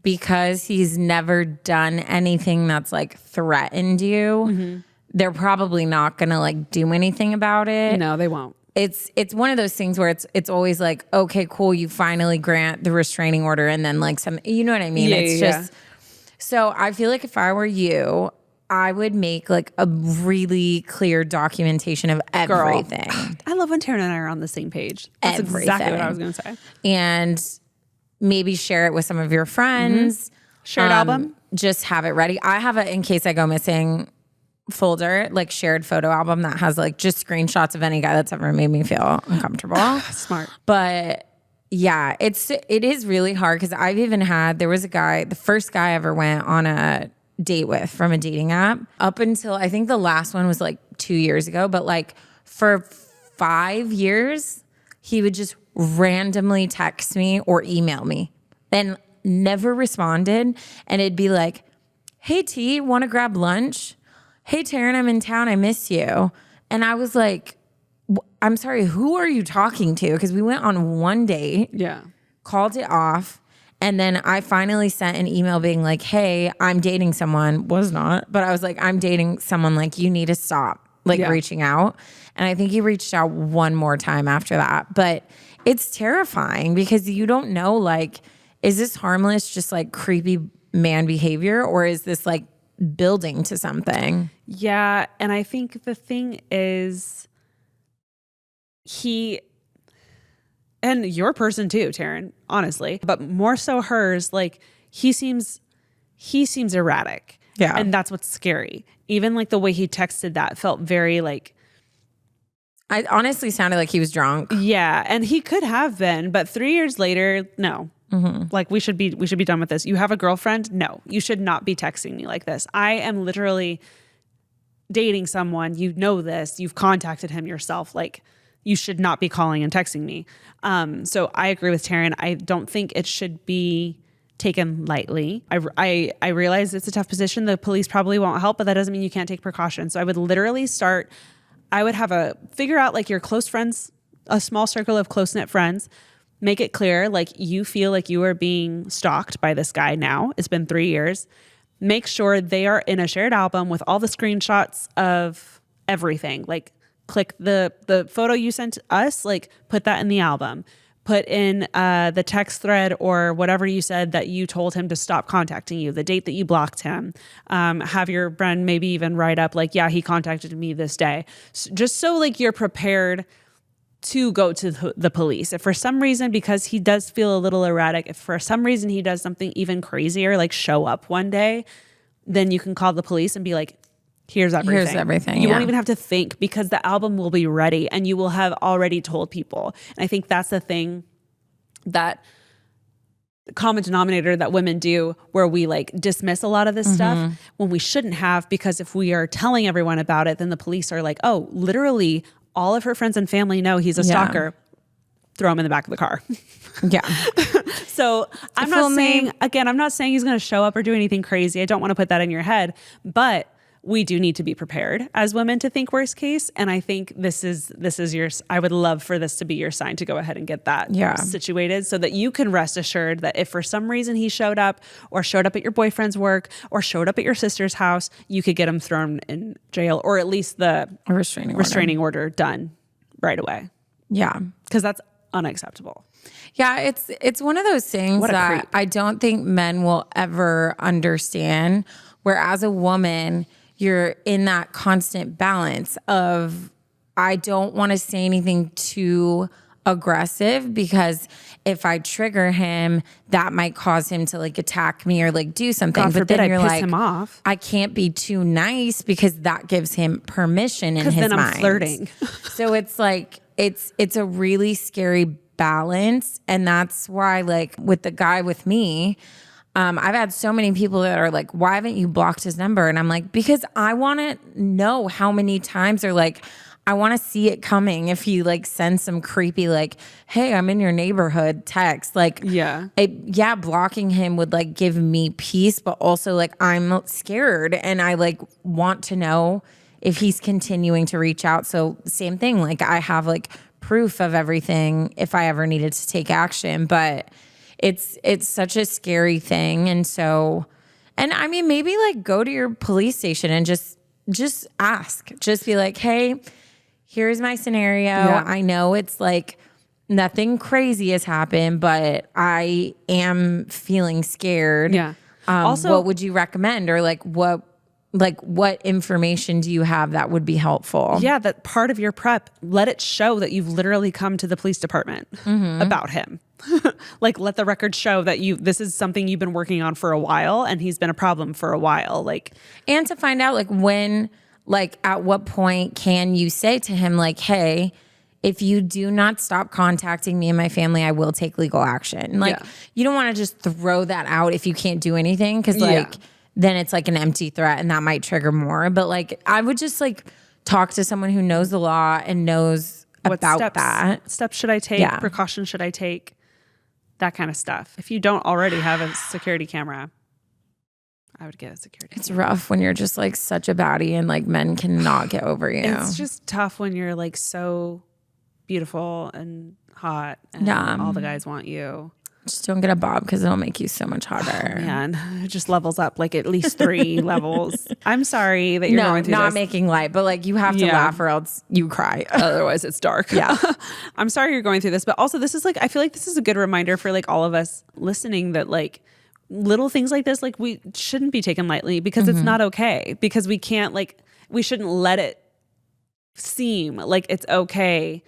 because he's never done anything that's like threatened you, they're probably not gonna like do anything about it. No, they won't. It's one of those things where it's always like, okay, cool, you finally grant the restraining order, and then like some, you know what I mean? Yeah, it's just so I feel like if I were you, I would make like a really clear documentation of everything. Girl, I love when Taryn and I are on the same page. That's exactly what I was gonna say. And maybe share it with some of your friends. Shared album. Just have it ready. I have a in case I go missing folder, like shared photo album that has like just screenshots of any guy that's ever made me feel uncomfortable. Smart. But yeah, it is really hard because I've even had, there was a guy, the first guy I ever went on a date with from a dating app, up until I think the last one was like 2 years ago, but like for 5 years, he would just randomly text me or email me and never responded. And it'd be like, hey T, want to grab lunch? Hey Taryn, I'm in town, I miss you. And I was like, I'm sorry, who are you talking to? Because we went on one date, called it off, and then I finally sent an email being like, hey, I'm dating someone. Was not, but I was like, I'm dating someone, like you need to stop reaching out. And I think he reached out one more time after that. But it's terrifying because you don't know, like, is this harmless, just like creepy man behavior, or is this like building to something? Yeah. And I think the thing is and your person too, Taryn, honestly, but more so hers, like he seems erratic. Yeah. And that's what's scary. Even like the way he texted that felt very like, I honestly sounded like he was drunk. yeah. And he could have been, but 3 years later, no. Like we should be done with this. You have a girlfriend? No, you should not be texting me like this. I am literally dating someone. You know this. You've contacted him yourself. Like you should not be calling and texting me. So I agree with Taryn. I don't think it should be taken lightly. I realize it's a tough position. The police probably won't help, but that doesn't mean you can't take precautions. So I would literally figure out like your close friends, a small circle of close-knit friends. Make it clear, like you feel like you are being stalked by this guy now. It's been 3 years. Make sure they are in a shared album with all the screenshots of everything. Like click the photo you sent us, like put that in the album. Put in the text thread or whatever you said that you told him to stop contacting you, the date that you blocked him. Have your friend maybe even write up like, yeah, he contacted me this day. Just so like you're prepared to go to the police. If for some reason, because he does feel a little erratic, if for some reason he does something even crazier, like show up one day, then you can call the police and be like, here's everything. You won't even have to think because the album will be ready and you will have already told people. And I think that's the thing, that the common denominator that women do, where we like dismiss a lot of this stuff when we shouldn't have, because if we are telling everyone about it, then the police are like, oh, literally all of her friends and family know he's a stalker. Throw him in the back of the car. Yeah. So I'm not saying he's going to show up or do anything crazy. I don't want to put that in your head, but we do need to be prepared as women to think worst case. And I think this is I would love for this to be your sign to go ahead and get that situated so that you can rest assured that if for some reason he showed up at your boyfriend's work or showed up at your sister's house, you could get him thrown in jail or at least the restraining order done right away. Yeah. Because that's unacceptable. Yeah, it's one of those things that I don't think men will ever understand, where as a woman, you're in that constant balance of, I don't want to say anything too aggressive because if I trigger him, that might cause him to like attack me or like do something. God but forbid then you're I piss like, him off. I can't be too nice because that gives him permission in his then I'm mind. flirting. So it's like, it's a really scary balance. And that's why like with the guy with me, I've had so many people that are like, why haven't you blocked his number? And I'm like, because I want to know how many times or like, I want to see it coming. If he like sends some creepy, like, hey, I'm in your neighborhood text, like, blocking him would like give me peace, but also like I'm scared and I like want to know if he's continuing to reach out. So same thing, like I have like proof of everything if I ever needed to take action, but it's such a scary thing. And so, and I mean, maybe like go to your police station and just ask, just be like, hey, here's my scenario. Yeah. I know it's like nothing crazy has happened, but I am feeling scared. Yeah. Also, what would you recommend? Or like what information do you have that would be helpful? Yeah, that part of your prep, let it show that you've literally come to the police department about him. Like let the record show that this is something you've been working on for a while and he's been a problem for a while. Like, and to find out like when, like at what point can you say to him like, hey, if you do not stop contacting me and my family, I will take legal action. Like you don't want to just throw that out if you can't do anything. Cause like, then it's like an empty threat and that might trigger more. But like, I would just like talk to someone who knows the law and knows about that. Steps should I take? Precautions should I take? That kind of stuff. If you don't already have a security camera, I would get a security camera. It's rough when you're just like such a baddie and like men cannot get over you. It's just tough when you're like so beautiful and hot and all the guys want you. Just don't get a bob because it'll make you so much hotter. Man, it just levels up like at least 3 levels. I'm sorry that you're going through this. Not making light, but like you have to laugh or else you cry. Otherwise it's dark. Yeah. I'm sorry you're going through this, but also this is like, I feel like this is a good reminder for like all of us listening that like little things like this, like we shouldn't be taken lightly because it's not okay, because we can't like, we shouldn't let it seem like it's okay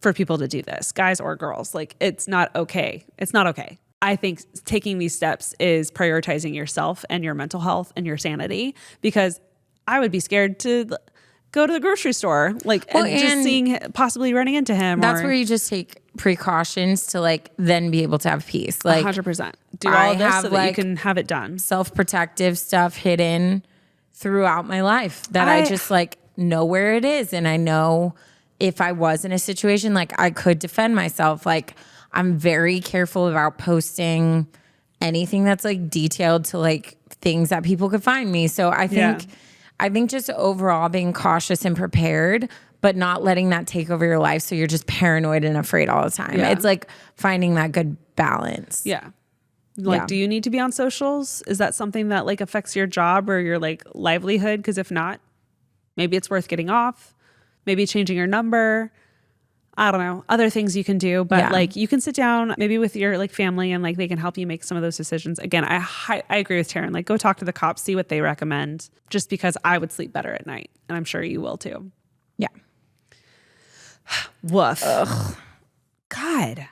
for people to do this, guys or girls. Like it's not okay. It's not okay. I think taking these steps is prioritizing yourself and your mental health and your sanity, because I would be scared to go to the grocery store, like, and just seeing, possibly running into him. That's where you just take precautions to like then be able to have peace. Like 100%. Do all this so that you can have it done. Self-protective stuff hidden throughout my life that I just like know where it is. And I know if I was in a situation, like I could defend myself. Like I'm very careful about posting anything that's like detailed to like things that people could find me. So I think just overall being cautious and prepared, but not letting that take over your life. So you're just paranoid and afraid all the time. It's like finding that good balance. Yeah. Like, do you need to be on socials? Is that something that like affects your job or your like livelihood? Because if not, maybe it's worth getting off, maybe changing your number. I don't know, other things you can do, but like you can sit down maybe with your like family and like they can help you make some of those decisions. Again, I agree with Taryn. Like go talk to the cops, see what they recommend, just because I would sleep better at night. And I'm sure you will too. Yeah. Woof. Ugh. God.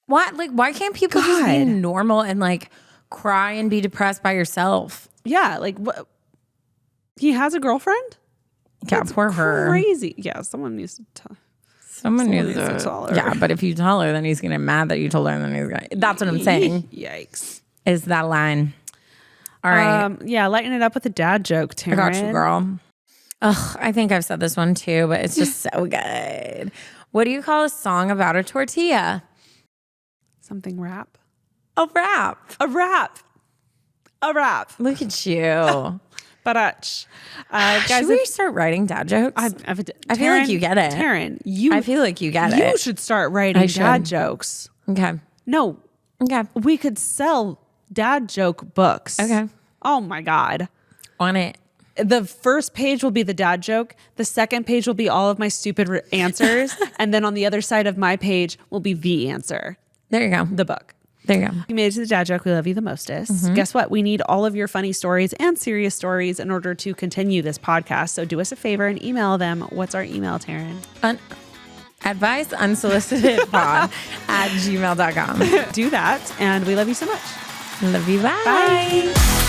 What? Like, why can't people just be normal and like cry and be depressed by yourself? Yeah. Like what? He has a girlfriend? Yeah, poor her. Crazy. Yeah. Someone needs to tell. Someone needs to tell her. Yeah, but if you tell her, then he's gonna get mad that you told her, and then he's gonna. That's what I'm saying. Yikes! Is that line? All right. Yeah, lighten it up with a dad joke, Taryn. I got you, girl. Ugh, I think I've said this one too, but it's just so good. What do you call a song about a tortilla? Something rap. A rap. A rap. A rap. Look at you. Guys, should we start writing dad jokes? I feel like you get it. Taryn, I feel like you get it. You should start writing dad jokes. Okay. No. Okay. We could sell dad joke books. Okay. Oh my God. On it. The first page will be the dad joke. The second page will be all of my stupid answers. And then on the other side of my page will be the answer. There you go. The book. There you go. You made it to the dad joke. We love you the mostest. Mm-hmm. Guess what? We need all of your funny stories and serious stories in order to continue this podcast. So do us a favor and email them. What's our email, Taryn? Advice unsolicitedpod @gmail.com. Do that. And we love you so much. Love you. Bye. Bye.